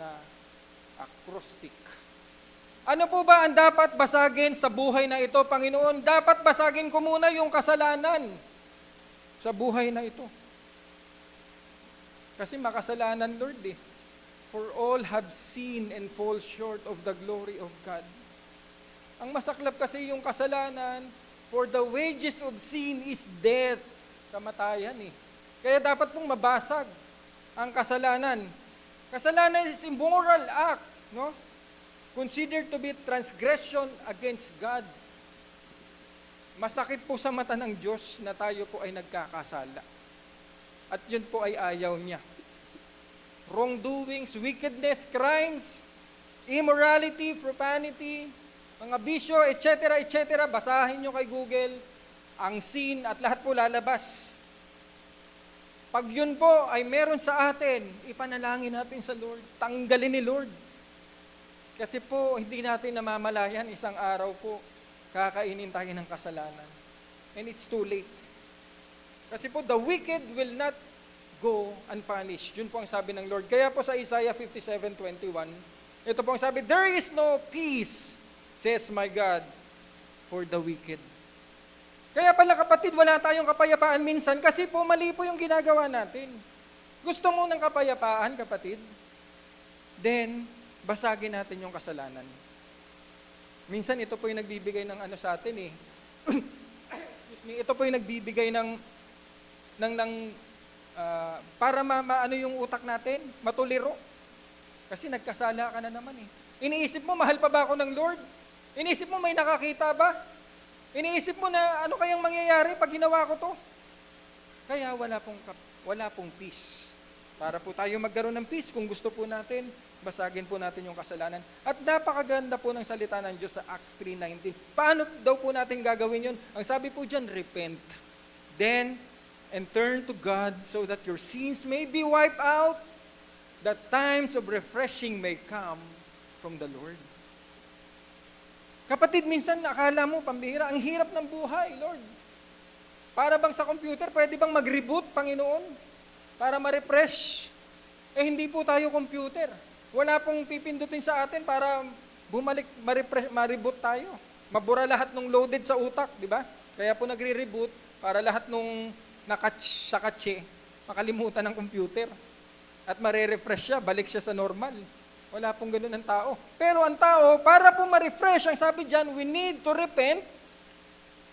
na acrostic. Ano po ba ang dapat basagin sa buhay na ito, Panginoon? Dapat basagin ko muna yung kasalanan sa buhay na ito. Kasi makasalanan, Lord eh. For all have sinned and fall short of the glory of God. Ang masaklap kasi yung kasalanan, for the wages of sin is death. Kamatayan eh. Kaya dapat pong mabasag ang kasalanan. Kasalanan is immoral act, no? Considered to be transgression against God. Masakit po sa mata ng Diyos na tayo po ay nagkakasala. At yun po ay ayaw niya. Wrongdoings, wickedness, crimes, immorality, profanity, mga bisyo, etc., etc., basahin nyo kay Google, ang sin at lahat po lalabas. Pag yun po ay meron sa atin, ipanalangin natin sa Lord, tanggalin ni Lord. Kasi po, hindi natin namamalayan, isang araw po, kakainin tayo ng kasalanan. And it's too late. Kasi po, the wicked will not go unpunished. Yun po ang sabi ng Lord. Kaya po sa Isaiah 57:21, ito po ang sabi, there is no peace, says my God, for the wicked. Kaya pala kapatid, wala tayong kapayapaan minsan kasi po mali po yung ginagawa natin. Gusto mo ng kapayapaan, kapatid? Then, basagin natin yung kasalanan. Minsan ito po yung nagbibigay ng ano sa atin eh. Excuse me, ito po yung nagbibigay para maano yung utak natin, matuliro. Kasi nagkasala ka na naman eh. Iniisip mo, mahal pa ba ako ng Lord? Iniisip mo, may nakakita ba? Iniisip mo na ano kayang mangyayari pag ginawa ko to? Kaya wala pong peace. Para po tayo magkaroon ng peace, kung gusto po natin, basagin po natin yung kasalanan. At napakaganda po ng salita ng Diyos sa Acts 3:19. Paano daw po natin gagawin yun? Ang sabi po dyan, repent. Then, and turn to God so that your sins may be wiped out, that times of refreshing may come from the Lord. Kapatid, minsan akala mo, pambihira, ang hirap ng buhay, Lord. Para bang sa computer, pwede bang mag-reboot, Panginoon? Para ma-refresh. Eh, hindi po tayo computer. Wala pong pipindutin sa atin para bumalik, ma-reboot tayo. Mabura lahat ng loaded sa utak, di ba? Kaya po nagre-reboot para lahat nung sa katse, makalimutan ng computer. At mare-refresh siya, balik siya sa normal. Wala pong ganun ang tao. Pero ang tao, para po ma-refresh, ang sabi dyan, we need to repent.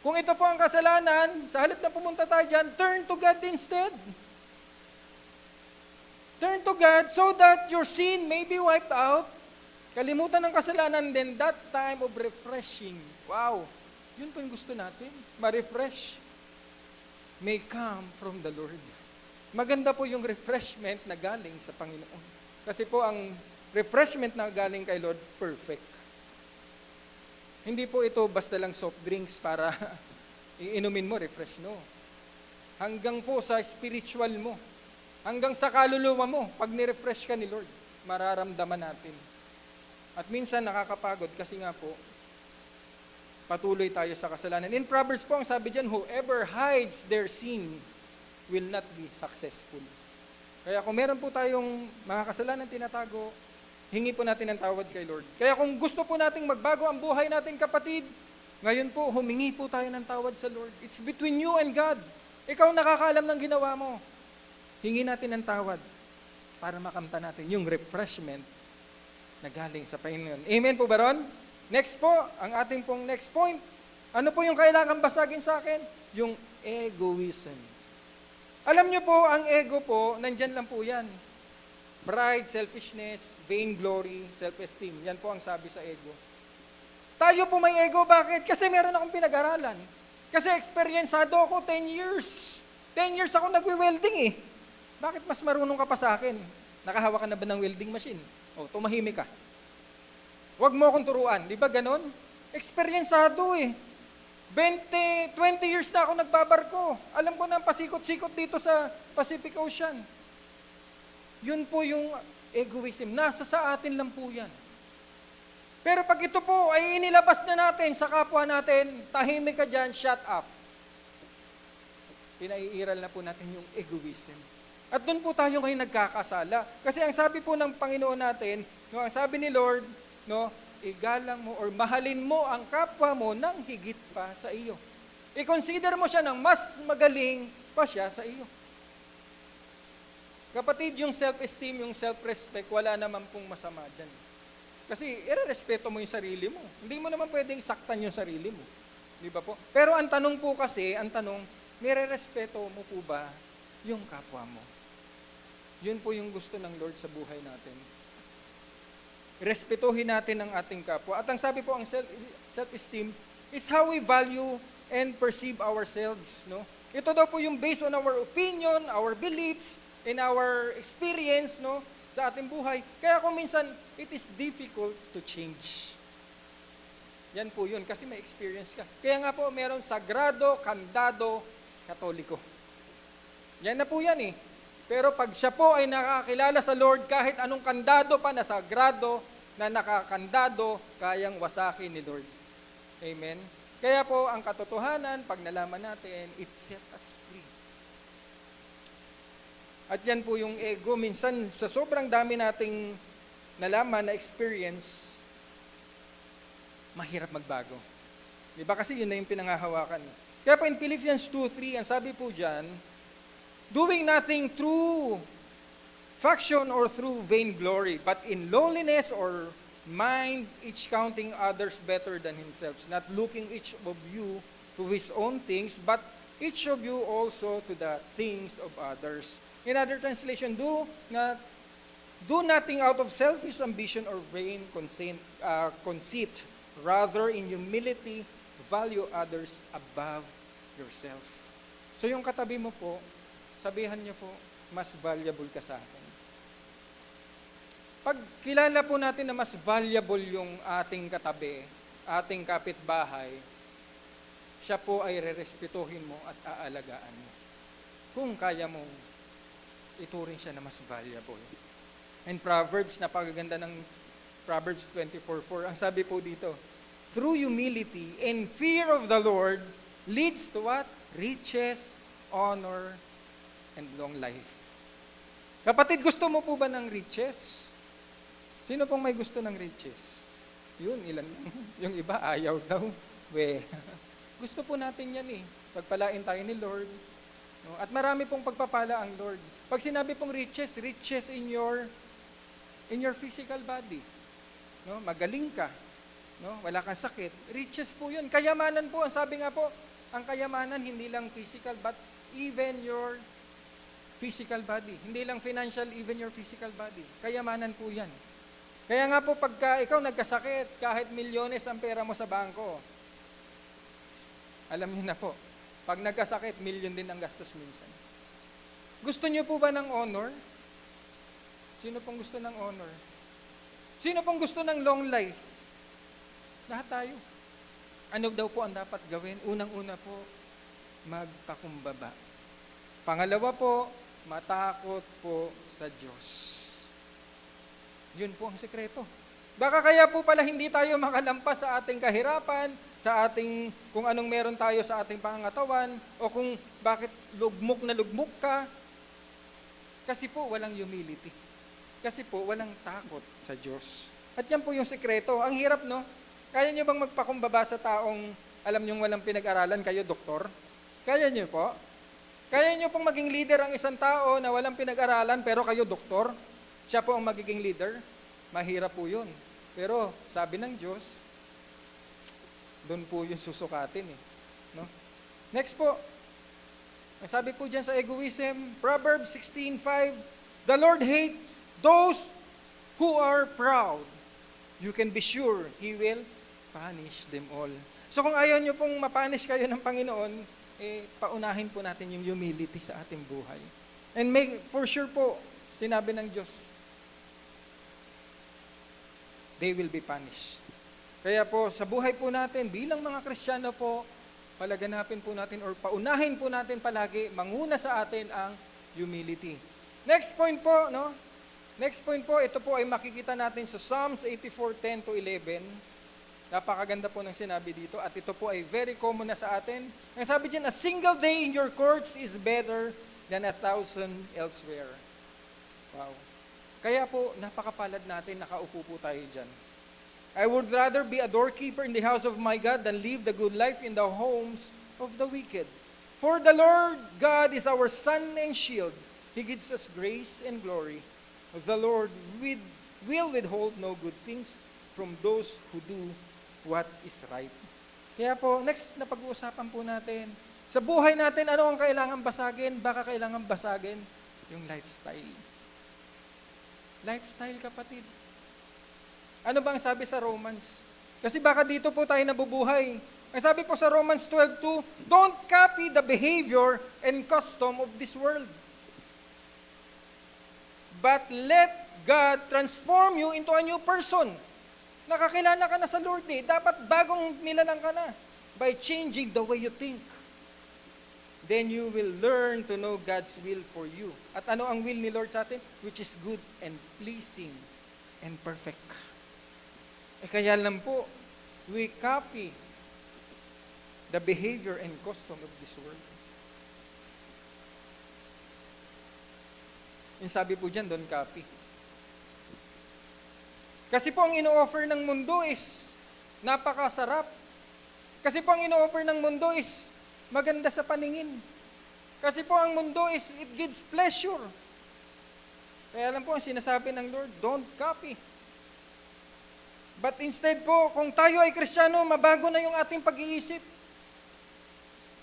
Kung ito po ang kasalanan, sa halip na pumunta tayo dyan, turn to God instead. Turn to God so that your sin may be wiped out. Kalimutan ng kasalanan, then that time of refreshing. Wow! Yun po yung gusto natin, ma-refresh. May come from the Lord. Maganda po yung refreshment na galing sa Panginoon. Kasi po ang refreshment na galing kay Lord, perfect. Hindi po ito basta lang soft drinks para iinumin mo, refresh, no. Hanggang po sa spiritual mo, hanggang sa kaluluwa mo, pag ni-refresh ka ni Lord, mararamdaman natin. At minsan nakakapagod kasi nga po, patuloy tayo sa kasalanan. In Proverbs po, ang sabi dyan, whoever hides their sin will not be successful. Kaya kung meron po tayong mga kasalanan tinatago, hingi po natin ng tawad kay Lord. Kaya kung gusto po nating magbago ang buhay natin, kapatid, ngayon po, humingi po tayo ng tawad sa Lord. It's between you and God. Ikaw nakakaalam ng ginawa mo. Hingi natin ng tawad para makamta natin yung refreshment na galing sa Panginoon. Amen po ba ron? Next po, ang ating pong next point. Ano po yung kailangan basagin sa akin? Yung egoism. Alam niyo po, ang ego po, nandyan lang po yan. Pride, selfishness, vainglory, self-esteem. Yan po ang sabi sa ego. Tayo po may ego, bakit? Kasi meron akong pinag-aralan. Kasi experienceado ako 10 years. 10 years ako nagwe-welding eh. Bakit mas marunong ka pa sa akin? Nakahawak ka na ba ng welding machine? O, tumahimik ka. Huwag mo akong turuan. Di ba ganon? Experienceado eh. 20 years na ako nagbabarko. Alam ko na ang pasikot-sikot dito sa Pacific Ocean. Yun po yung egoism. Nasa sa atin lang po yan. Pero pag ito po ay inilabas na natin sa kapwa natin, tahimik ka dyan, shut up. Pinaiiral na po natin yung egoism. At doon po tayo ngayon nagkakasala. Kasi ang sabi po ng Panginoon natin, no, ang sabi ni Lord, no, igalang mo or mahalin mo ang kapwa mo nang higit pa sa iyo. I-consider mo siya ng mas magaling pa siya sa iyo. Kapatid, yung self-esteem, yung self-respect, wala naman pong masama dyan. Kasi irerespeto mo yung sarili mo. Hindi mo naman pwedeng saktan yung sarili mo. Di ba po? Pero ang tanong po kasi, nirerespeto mo po ba yung kapwa mo? Yun po yung gusto ng Lord sa buhay natin. Respetuhin natin ang ating kapwa. At ang sabi po, ang self-esteem is how we value and perceive ourselves. No? Ito daw po yung based on our opinion, our beliefs, and our experience, no, sa ating buhay. Kaya kung minsan, it is difficult to change. Yan po yun, kasi may experience ka. Kaya nga po, meron sagrado, kandado, katoliko. Yan na po yan eh. Pero pag siya po ay nakakilala sa Lord, kahit anong kandado pa na sagrado, na nakakandado, kayang wasakin ni Lord. Amen? Kaya po, ang katotohanan, pag nalaman natin, it set us free. At yan po yung ego. Minsan, sa sobrang dami nating nalaman na experience, mahirap magbago. Di ba? Kasi yun na yung pinangahawakan. Kaya po in Philippians 2:3, ang sabi po dyan, doing nothing through faction or through vainglory, but in lowliness or mind, each counting others better than himself, not looking each of you to his own things, but each of you also to the things of others. In other translation, do nothing out of selfish ambition or vain conceit. Rather, in humility, value others above yourself. So yung katabi mo po, sabihan niyo po, mas valuable ka sa akin. Pag kilala po natin na mas valuable yung ating katabi, ating kapitbahay, siya po ay rerespetuhin mo at aalagaan mo. Kung kaya mong ituring siya na mas valuable. And Proverbs, napakaganda ng Proverbs 24:4. Ang sabi po dito, through humility and fear of the Lord leads to what? Riches, honor, and long life. Kapatid, gusto mo po ba ng riches? Sino pong may gusto ng riches? Yun, ilan lang. Yung iba, ayaw daw. Gusto po natin yan eh. Pagpalain tayo ni Lord. No? At marami pong pagpapala ang Lord. Pag sinabi pong riches, riches in your physical body. No? Magaling ka. No? Wala kang sakit. Riches po yun. Kayamanan po. Ang sabi nga po, ang kayamanan hindi lang physical, but even your physical body. Hindi lang financial, even your physical body. Kayamanan po yan. Kaya nga po, pagka ikaw nagkasakit, kahit milyones ang pera mo sa bangko, alam niyo na po, pag nagkasakit, milyon din ang gastos minsan. Gusto niyo po ba ng honor? Sino pong gusto ng honor? Sino pong gusto ng long life? Lahat tayo. Ano daw po ang dapat gawin? Unang-una po, magpakumbaba. Pangalawa po, matakot po sa Diyos. Yun po ang sekreto. Baka kaya po pala hindi tayo makalampas sa ating kahirapan, sa ating kung anong meron tayo sa ating pangangatawan, o kung bakit lugmok na lugmok ka. Kasi po walang humility. Kasi po walang takot sa Diyos. At yan po yung sekreto. Ang hirap, no? Kaya nyo bang magpakumbaba sa taong alam nyo walang pinag-aralan, kayo doktor? Kaya nyo po? Kaya nyo pong maging leader ang isang tao na walang pinag-aralan pero kayo doktor? Siya po ang magiging leader? Mahirap po yun. Pero sabi ng Diyos, doon po yung susukatin eh. No? Next po, ang sabi po dyan sa egoism, Proverbs 16:5, the Lord hates those who are proud. You can be sure He will punish them all. So kung ayaw nyo pong mapunish kayo ng Panginoon, paunahin po natin yung humility sa ating buhay. And for sure po, sinabi ng Diyos, they will be punished. Kaya po, sa buhay po natin, bilang mga Kristiyano po, palaganapin po natin or paunahin po natin palagi, manguna sa atin ang humility. Next point po, no? Next point po, ito po ay makikita natin sa Psalms 84:10-11. Napakaganda po ng sinabi dito at ito po ay very common na sa atin. Ang sabi diyan, a single day in your courts is better than 1,000 elsewhere. Wow. Kaya po, napakapalad natin, nakaupo po tayo dyan. I would rather be a doorkeeper in the house of my God than live the good life in the homes of the wicked. For the Lord God is our sun and shield. He gives us grace and glory. The Lord will withhold no good things from those who do what is right. Kaya po, next na pag-uusapan po natin, sa buhay natin, ano ang kailangan basagin? Baka kailangan basagin yung lifestyle. Lifestyle, kapatid. Ano ba ang sabi sa Romans? Kasi baka dito po tayo nabubuhay. Ang sabi po sa Romans 12:2, don't copy the behavior and custom of this world. But let God transform you into a new person. Nakakilala ka na sa Lord eh. Dapat bagong nilalang ka na by changing the way you think. Then you will learn to know God's will for you. At ano ang will ni Lord sa atin? Which is good and pleasing and perfect. Kaya lang po, we copy the behavior and custom of this world. Yung sabi po dyan, don't copy. Kasi po ang ino-offer ng mundo is napakasarap. Kasi po ang ino-offer ng mundo is maganda sa paningin. Kasi po ang mundo is, it gives pleasure. Kaya lang po ang sinasabi ng Lord, don't copy. But instead po, kung tayo ay Kristiyano, mabago na yung ating pag-iisip.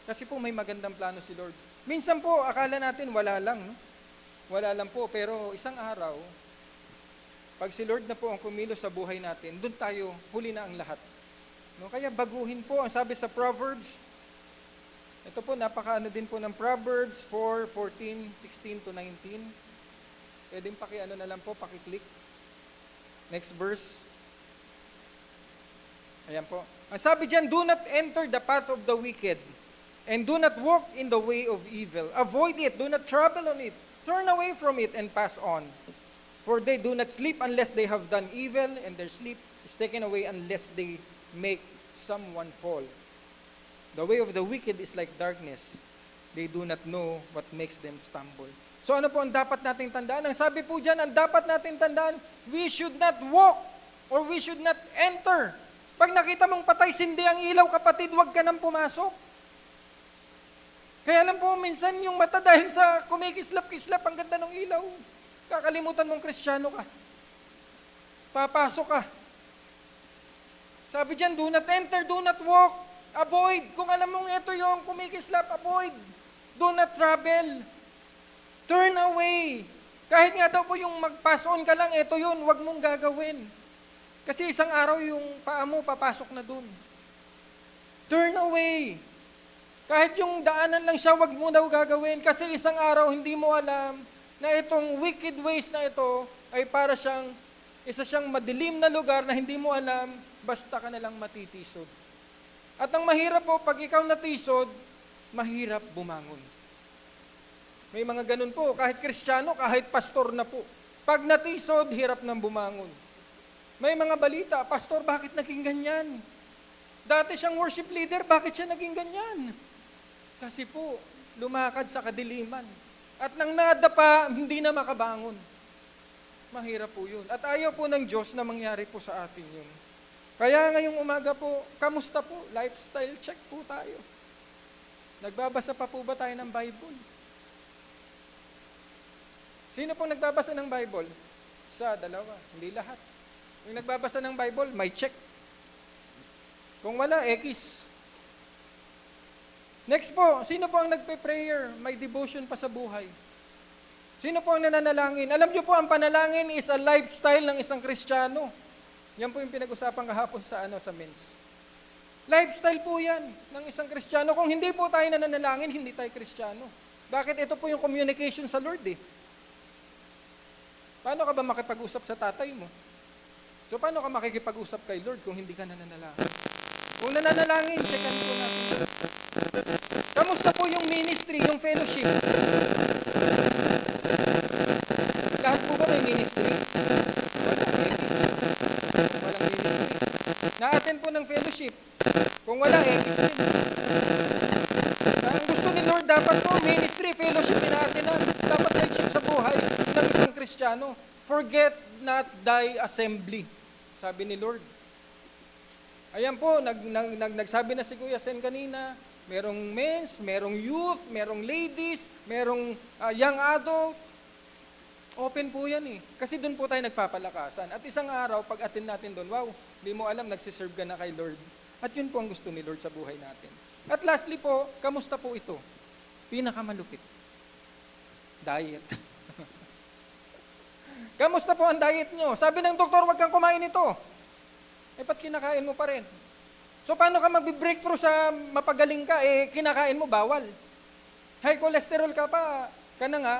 Kasi po may magandang plano si Lord. Minsan po, akala natin wala lang. No? Wala lang po, pero isang araw, pag si Lord na po ang kumilos sa buhay natin, doon tayo, huli na ang lahat. No? Kaya baguhin po, ang sabi sa Proverbs, ito po, napakaano din po ng Proverbs 4:14, 16 to 19. Pwedeng pakiano na lang po, pakiclick. Next verse. Ayan po. Ang sabi dyan, do not enter the path of the wicked, and do not walk in the way of evil. Avoid it, do not travel on it. Turn away from it and pass on. For they do not sleep unless they have done evil, and their sleep is taken away unless they make someone fall. The way of the wicked is like darkness. They do not know what makes them stumble. So ano po ang dapat nating tandaan? Ang sabi po dyan, ang dapat nating tandaan, we should not walk or we should not enter. Pag nakita mong patay sindi ang ilaw, kapatid, huwag ka nang pumasok. Kaya lang po, minsan yung mata dahil sa kumikislap-kislap, ang ganda ng ilaw. Kakalimutan mong Kristiyano ka. Papasok ka. Sabi dyan, do not enter, do not walk, avoid. Kung alam mong ito yung kumikislap, avoid. Do not travel. Turn away. Kahit nga daw po yung mag-pass on ka lang, ito yun, huwag mong gagawin. Kasi isang araw yung paa mo papasok na dun. Turn away. Kahit yung daanan lang siya, wag mo daw gagawin. Kasi isang araw hindi mo alam na itong wicked ways na ito ay para siyang, isa siyang madilim na lugar na hindi mo alam, basta ka na lang matitisod. At ang mahirap po, pag ikaw natisod, mahirap bumangon. May mga ganun po, kahit Kristiyano, kahit pastor na po. Pag natisod, hirap nang bumangon. May mga balita, pastor, bakit naging ganyan? Dati siyang worship leader, bakit siya naging ganyan? Kasi po, lumakad sa kadiliman. At nang nadapa, hindi na makabangon. Mahirap po yun. At ayaw po ng Diyos na mangyari po sa atin yun. Kaya ngayong umaga po, kamusta po? Lifestyle check po tayo. Nagbabasa pa po ba tayo ng Bible? Sino pong nagbabasa ng Bible? Isa, dalawa, hindi lahat. Yung nagbabasa ng Bible, may check. Kung wala, X. Next po, sino po ang nagpe-prayer? May devotion pa sa buhay. Sino po ang nananalangin? Alam niyo po, ang panalangin is a lifestyle ng isang Kristiyano. Yan po yung pinag-usapan kahapon sa men's. Lifestyle po yan ng isang Kristiyano. Kung hindi po tayo nananalangin, hindi tayo Kristiyano. Bakit? Ito po yung communication sa Lord eh. Paano ka ba makipag-usap sa tatay mo? So, paano ka makikipag-usap kay Lord kung hindi ka nananalangin? Kung nananalangin, checkan po natin. Kamusta po yung ministry, yung fellowship? Lahat po ba may ministry? Walang ministry. Na-attend po ng fellowship. Kung wala, X din. Ang gusto ni Lord, dapat po ministry, fellowship, na-attendan. Dapat may check sa buhay ng isang Kristiyano. Forget not thy assembly. Sabi ni Lord. Ayan po, nagsabi na si Kuya Sen kanina, merong men's, merong youth, merong ladies, merong young adult. Open po yan eh. Kasi doon po tayo nagpapalakasan. At isang araw, pag attend natin doon, wow, di mo alam, nagsiserve ka na kay Lord. At yun po ang gusto ni Lord sa buhay natin. At lastly po, kamusta po ito? Pinakamalupit. Diet. Kamusta po ang diet nyo? Sabi ng doktor, huwag kang kumain ito. Eh, ba't kinakain mo pa rin? So, paano ka mag-breakthrough sa mapagaling ka? Eh, kinakain mo, bawal. High cholesterol ka pa, ka na nga,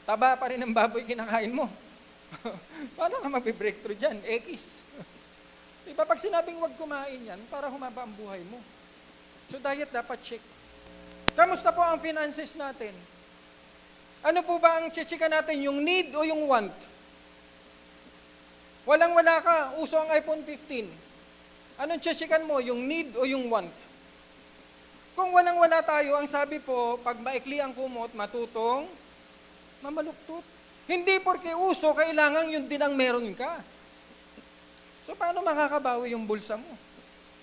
taba pa rin ng baboy kinakain mo. Paano ka mag-breakthrough dyan? X. Diba, pag sinabing huwag kumain yan, para humaba ang buhay mo. So, diet dapat check. Kamusta po ang finances natin? Ano po ba ang chechika natin? Yung need o yung want? Walang-wala ka, uso ang iPhone 15. Anong chechikan mo? Yung need o yung want? Kung walang-wala tayo, ang sabi po, pag maikli ang kumot, matutong, mamaluktot. Hindi porke uso, kailangan yun din ang meron ka. So, paano makakabawi yung bulsa mo?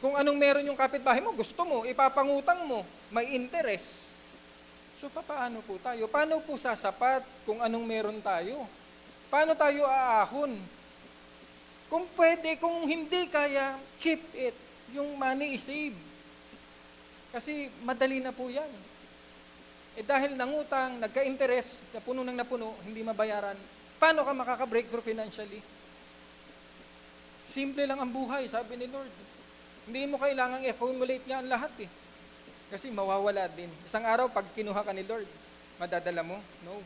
Kung anong meron yung kapitbahay mo, gusto mo, ipapangutang mo, may interest. So, paano po tayo? Paano po sasapat kung anong meron tayo? Paano tayo aahon? Kung pwede, kung hindi kaya, keep it. Yung money i-save. Kasi madali na po yan. Eh dahil nangutang, nagka-interest, napuno ng napuno, hindi mabayaran, paano ka makaka-breakthrough financially? Simple lang ang buhay, sabi ni Lord. Hindi mo kailangang accumulate nga ang lahat eh. Kasi mawawala din. Isang araw, pag kinuha ka ni Lord, madadala mo? No.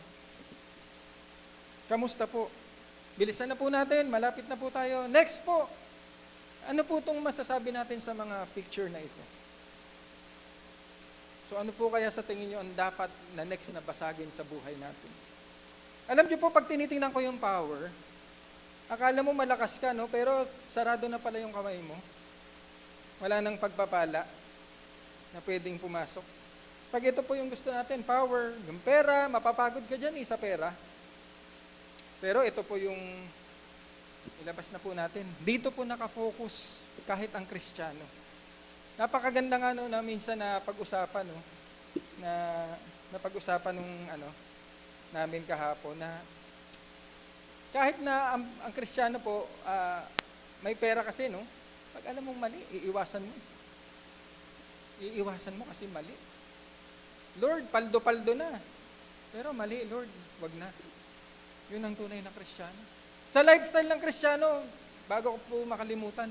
Kamusta po? Bilisan na po natin, malapit na po tayo. Next po, ano po itong masasabi natin sa mga picture na ito? So ano po kaya sa tingin nyo ang dapat na next na basagin sa buhay natin? Alam nyo po, pag tinitingnan ko yung power, akala mo malakas ka, no? Pero sarado na pala yung kamay mo. Wala nang pagpapala na pwedeng pumasok. Pag ito po yung gusto natin, power, yung pera, mapapagod ka dyan sa pera. Pero ito po yung ilabas na po natin. Dito po nakafocus kahit ang Kristiyano. Napakaganda nga no, na minsan na pag-usapan no, na pag-usapan nung namin kahapon na kahit na ang Kristiyano po may pera kasi no, pag alam mong mali, iiwasan mo. Iiwasan mo kasi mali. Lord, paldo-paldo na. Pero mali, Lord, wag na. Yun ang tunay na Kristiyano. Sa lifestyle ng Kristiyano, bago ko po makalimutan,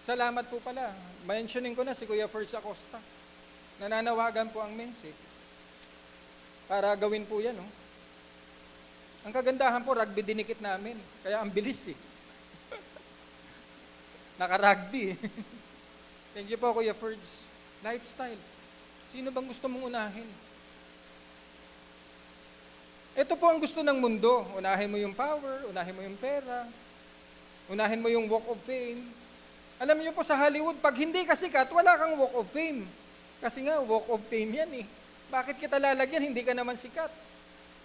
salamat po pala. Mentionin ko na si Kuya First Acosta. Nananawagan po ang mense. Para gawin po yan, no? Ang kagandahan po, rugby dinikit namin. Kaya ang bilis eh. Naka-rugby. Thank you po, Kuya First. Lifestyle. Sino bang gusto mong unahin? Ito po ang gusto ng mundo. Unahin mo yung power, unahin mo yung pera, unahin mo yung walk of fame. Alam niyo po sa Hollywood, pag hindi ka sikat, wala kang walk of fame. Kasi nga, walk of fame yan eh. Bakit kita lalagyan? Hindi ka naman sikat.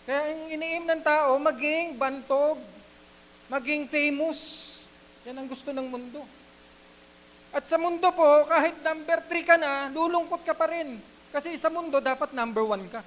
Kaya yung iniim ng tao, maging bantog, maging famous. Yan ang gusto ng mundo. At sa mundo po, kahit number 3 ka na, lulungkot ka pa rin. Kasi sa mundo, dapat number 1 ka.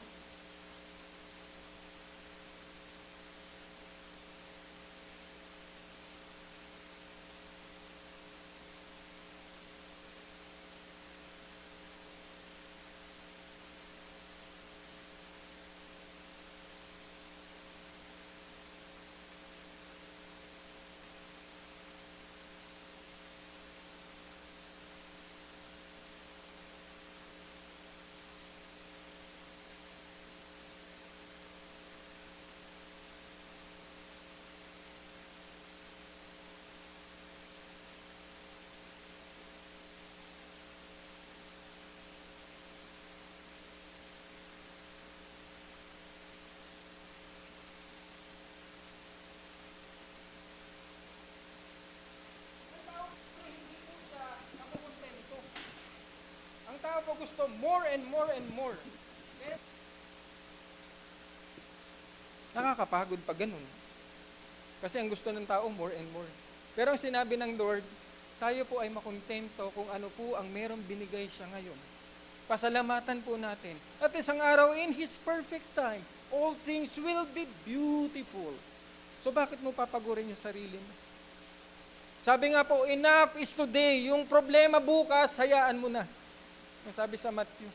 Tao po gusto more and more and more. Nakakapagod pag ganun. Kasi ang gusto ng tao, more and more. Pero ang sinabi ng Lord, tayo po ay makontento kung ano po ang merong binigay siya ngayon. Pasalamatan po natin. At isang araw, in His perfect time, all things will be beautiful. So bakit mo papagurin yung sarili mo? Sabi nga po, enough is today. Yung problema bukas, hayaan mo na. Yung sabi sa Matthew.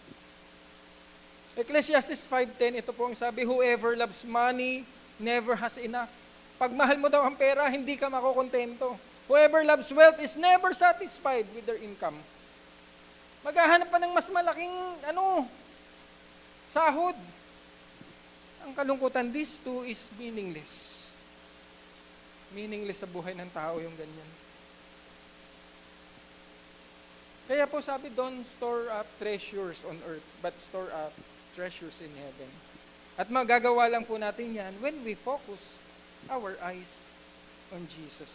Ecclesiastes 5:10, ito po ang sabi, whoever loves money never has enough. Pag mahal mo daw ang pera, hindi ka makokontento. Whoever loves wealth is never satisfied with their income. Maghahanap pa ng mas malaking, sahod. Ang kalungkutan, this too is meaningless. Meaningless sa buhay ng tao yung ganyan. Kaya po sabi, don't store up treasures on earth, but store up treasures in heaven. At magagawa lang po natin yan when we focus our eyes on Jesus.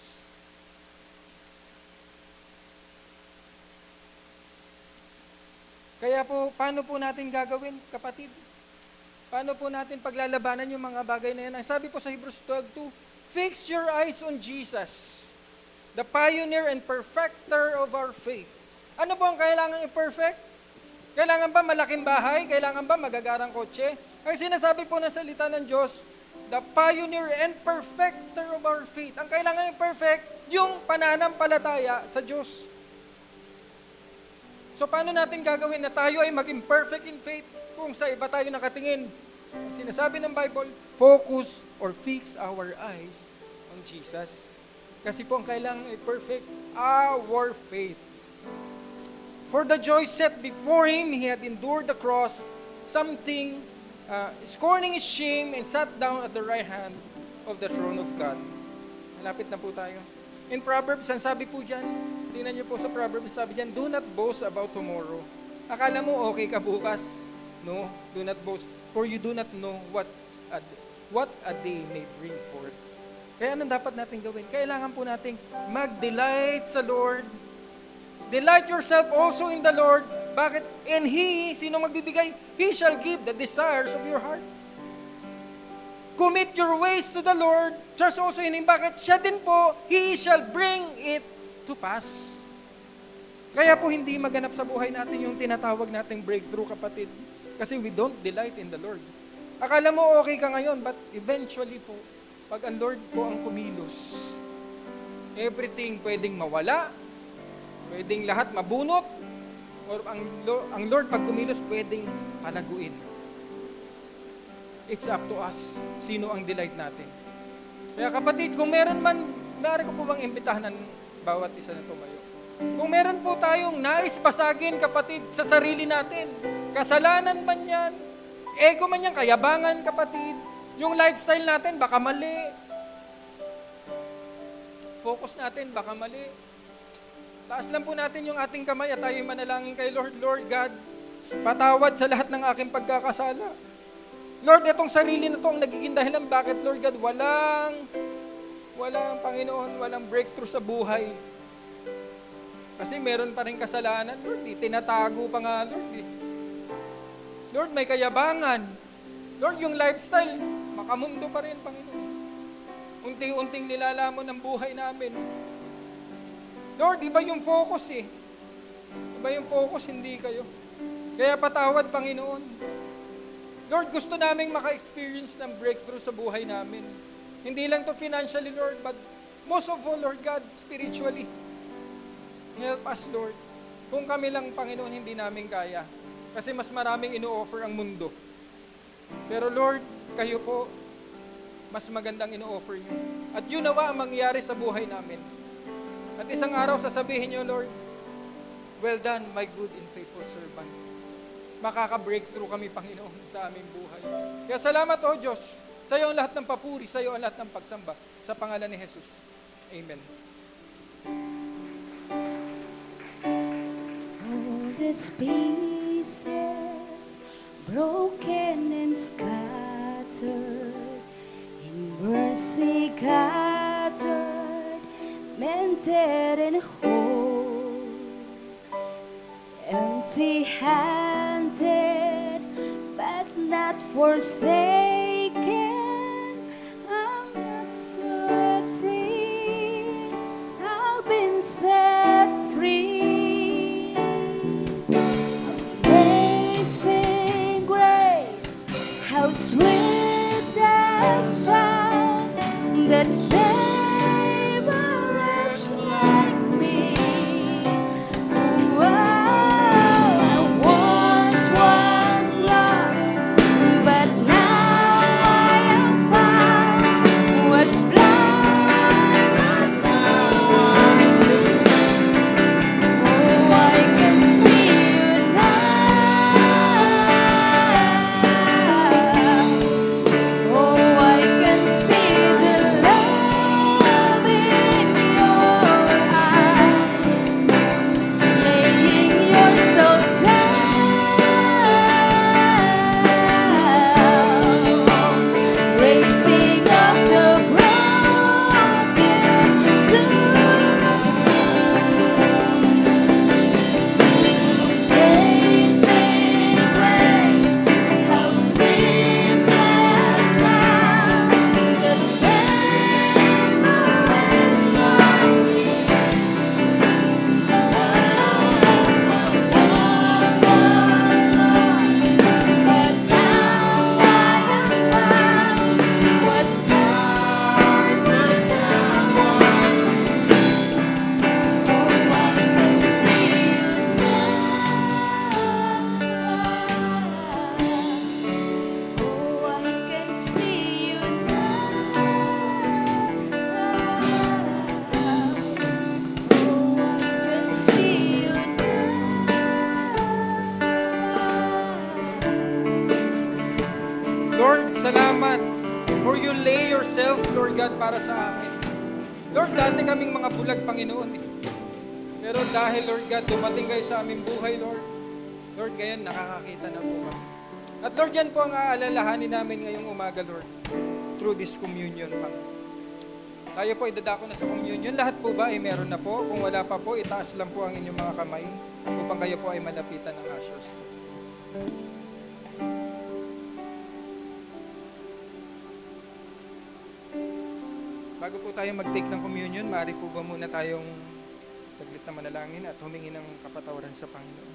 Kaya po, paano po natin gagawin, kapatid? Paano po natin paglalabanan yung mga bagay na yan? Ang sabi po sa Hebrews 12:2, fix your eyes on Jesus, the pioneer and perfecter of our faith. Ano po ang kailangan i-perfect? Kailangan ba malaking bahay? Kailangan ba magagarang kotse? Ang sinasabi po ng salita ng Diyos, the pioneer and perfecter of our faith. Ang kailangan i-perfect, yung pananampalataya sa Diyos. So paano natin gagawin na tayo ay maging perfect in faith kung sa iba tayo nakatingin? Ang sinasabi ng Bible, focus or fix our eyes on Jesus. Kasi po ang kailangan i-perfect our faith. For the joy set before him, he had endured the cross, scorning his shame, and sat down at the right hand of the throne of God. Malapit na po tayo. In Proverbs, ang sabi po dyan, tingnan niyo po sa Proverbs, sabi dyan, do not boast about tomorrow. Akala mo okay ka bukas. No, do not boast, for you do not know what a day may bring forth. Kaya anong dapat natin gawin? Kailangan po nating mag-delight sa Lord. Delight yourself also in the Lord. Bakit? And He, sino magbibigay? He shall give the desires of your heart. Commit your ways to the Lord. Trust also in Him. Bakit? Siya din po, He shall bring it to pass. Kaya po hindi maganap sa buhay natin yung tinatawag nating breakthrough, kapatid. Kasi we don't delight in the Lord. Akala mo okay ka ngayon, but eventually po, pag ang Lord po ang kumilos, everything pwedeng mawala, pwedeng lahat mabunot, or ang Lord pag kumilos, pwedeng palaguin. It's up to us, sino ang delight natin. Kaya kapatid, kung meron man, maaari ko po bang imbitahan ng bawat isa na tumayo? Kung meron po tayong nais basagin, kapatid, sa sarili natin, kasalanan man yan, ego man yan, kayabangan, kapatid, yung lifestyle natin, baka mali. Focus natin, baka mali. Taas lang po natin yung ating kamay at tayo manalangin kay Lord. Lord God, patawad sa lahat ng aking pagkakasala. Lord, itong sarili na to ang nagiging dahilan bakit, Lord God, walang Panginoon, walang breakthrough sa buhay. Kasi meron pa rin kasalanan, Lord, tinatago pa nga, Lord. Lord, may kayabangan. Lord, yung lifestyle, makamundo pa rin, Panginoon. Unti-unting nilalamon ang buhay namin. Lord, iba yung focus eh. Iba yung focus, hindi kayo. Kaya patawad, Panginoon. Lord, gusto naming maka-experience ng breakthrough sa buhay namin. Hindi lang to financially, Lord, but most of all, Lord God, spiritually. Help us, Lord. Kung kami lang, Panginoon, hindi namin kaya. Kasi mas maraming ino-offer ang mundo. Pero Lord, kayo po, mas magandang ino-offer niyo. At yun nawa ang mangyari sa buhay namin. At isang araw sasabihin niyo, Lord, well done, my good and faithful servant. Makaka-breakthrough kami, Panginoon, sa aming buhay. Kaya salamat, O Diyos, sa iyo ang lahat ng papuri, sa iyo ang lahat ng pagsamba. Sa pangalan ni Jesus. Amen. All these pieces, broken and scattered, in mercy gathered, mended and whole, empty-handed, but not forsaken. I'm not set free. I've been set free. Amazing grace, how sweet the sound that yourself, Lord God, para sa amin. Lord, dati kaming mga bulag, Panginoon. Pero dahil, Lord God, dumating kayo sa aming buhay, Lord. Lord, ngayon nakakakita na po kami. At Lord, yan po ang aalalahanin namin ngayong umaga, Lord. Through this communion, Panginoon. Tayo po, idadako na sa communion. Lahat po ba ay meron na po? Kung wala pa po, itaas lang po ang inyong mga kamay upang kayo po ay malapitan ng ushers. Bago po tayo mag-take ng communion, maaari po ba muna tayong saglit na manalangin at humingi ng kapatawaran sa Panginoon.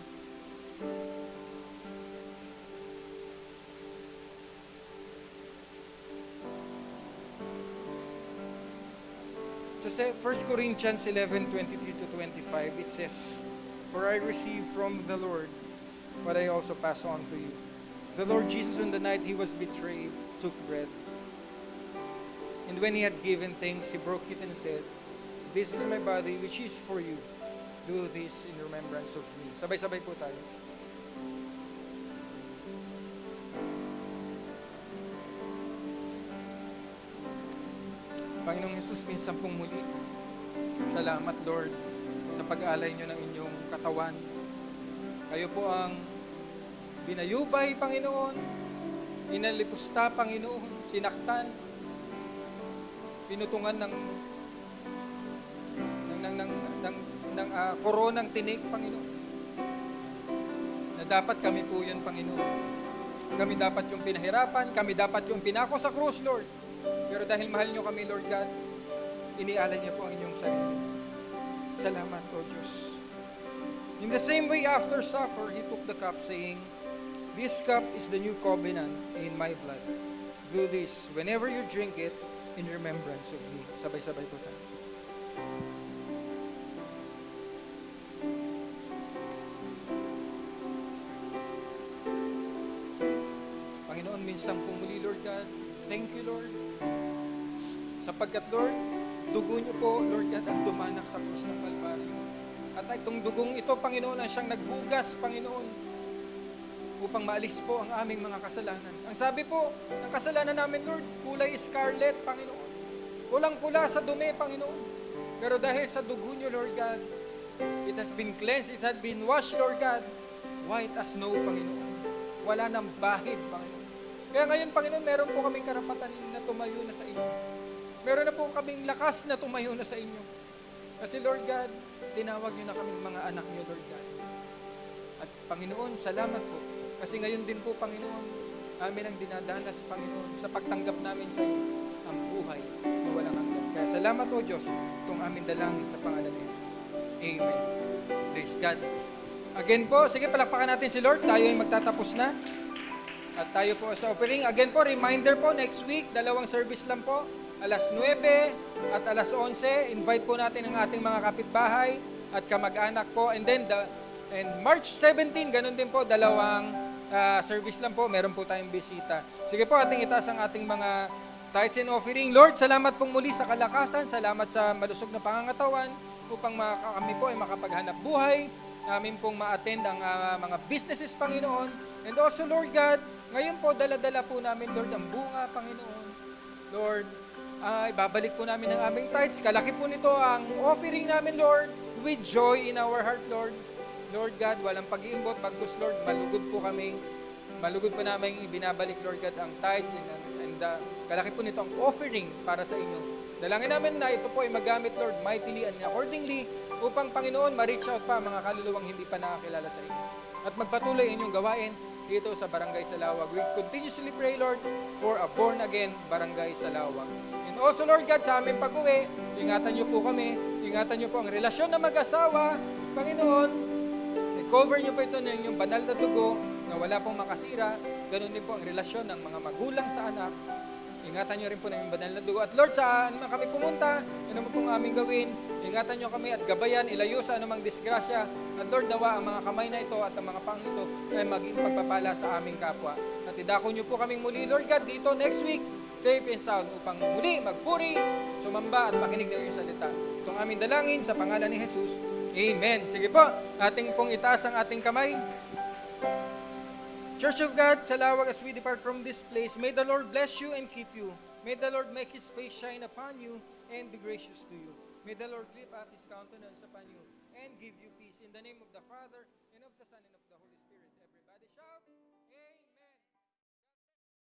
Sa 1 Corinthians 11:23 to 25, it says, "For I received from the Lord what I also pass on to you. The Lord Jesus, on the night he was betrayed, took bread. And when he had given thanks, he broke it and said, 'This is my body which is for you. Do this in remembrance of me.'" Sabay-sabay po tayo. Panginoong Jesus, minsan pong muli, salamat Lord sa pag-alay nyo ng inyong katawan. Kayo po ang binayubay, Panginoon, inalipusta, Panginoon, sinaktan, pinutungan ng koronang tinik, Panginoon. Na dapat kami po yun, Panginoon. Kami dapat yung pinahirapan, kami dapat yung pinako sa krus, Lord. Pero dahil mahal nyo kami, Lord God, inialay niyo po ang inyong sarili. Salamat, O Diyos. In the same way, after supper, he took the cup, saying, "This cup is the new covenant in my blood. Do this whenever you drink it in remembrance of me." Sabay-sabay po tayo. Panginoon, minsan po muli, Lord God, thank you, Lord. Sapagkat, Lord, dugo niyo po, Lord God, ang dumanak sa krus ng Kalbaryo. At itong dugong ito, Panginoon, ang siyang nagbugas, Panginoon, upang maalis po ang aming mga kasalanan. Ang sabi po ng kasalanan namin, Lord, kulay scarlet, Panginoon. Pulang-pula sa dumi, Panginoon. Pero dahil sa dugo niyo, Lord God, it has been cleansed, it has been washed, Lord God, white as snow, Panginoon. Wala nang bahid, Panginoon. Kaya ngayon, Panginoon, meron po kaming karapatan na tumayo na sa inyo. Meron na po kaming lakas na tumayo na sa inyo. Kasi Lord God, tinawag niyo na kaming mga anak niyo, Lord God. At Panginoon, salamat po. Kasi ngayon din po, Panginoon, amin ang dinadanas, Panginoon, sa pagtanggap namin sa iyo, ang buhay na walang hanggan. Kaya salamat, O Diyos, itong aming dalangin sa pangalan ni Jesus. Amen. Praise God. Again po, sige, palakpakan natin si Lord. Tayo ay magtatapos na. At tayo po sa offering. Again po, reminder po, next week, 2 service lang po. Alas 9 at alas 11, invite po natin ang ating mga kapitbahay at kamag-anak po. And then, March 17, ganun din po, 2 service lang po, meron po tayong bisita. Sige po, ating itaas ang ating mga tithes and offering. Lord, salamat pong muli sa kalakasan, salamat sa malusog na pangangatawan upang kami po ay makapaghanap buhay, namin pong ma-attend ang mga businesses, Panginoon. And also, Lord God, ngayon po, dala-dala po namin, Lord, ang bunga, Panginoon. Lord, ay babalik po namin ang aming tithes. Kalaki po nito ang offering namin, Lord, with joy in our heart, Lord. Lord God, walang pag-iimbot, bagkus, Lord, malugod po namin ibinabalik, Lord God, ang tithes and kalaki po nito ang offering para sa inyo. Dalangin namin na ito po ay magamit, Lord, mightily and accordingly upang, Panginoon, ma-reach out pa mga kaluluwang hindi pa nakakilala sa inyo. At magpatuloy inyong gawain dito sa Barangay Salawag. We continuously pray, Lord, for a born-again Barangay Salawag. And also, Lord God, sa aming pag-uwi, ingatan niyo po kami, ingatan niyo po ang relasyon ng mag-asawa, Panginoon, i-cover niyo po ito ng inyong banal na dugo na wala pong makasira, ganun din po ang relasyon ng mga magulang sa anak. Ingatan niyo rin po ng inyong banal na dugo. At Lord, saan man kami pumunta, ano man pong aming gawin, ingatan niyo kami at gabayan, ilayo sa anumang disgrasya. At Lord, nawa ang mga kamay na ito at ang mga pang ito ay maging pagpapala sa aming kapwa. At idako niyo po kaming muli, Lord God, dito next week, safe and sound, upang muli magpuri, sumamba at makinig ng iyong salita. Itong aming dalangin sa pangalan ni Jesus. Amen. Sige po, ating pong itaas ang ating kamay. Church of God, Salawag, as we depart from this place, may the Lord bless you and keep you. May the Lord make His face shine upon you and be gracious to you. May the Lord lift up His countenance upon you and give you peace. In the name of the Father, and of the Son, and of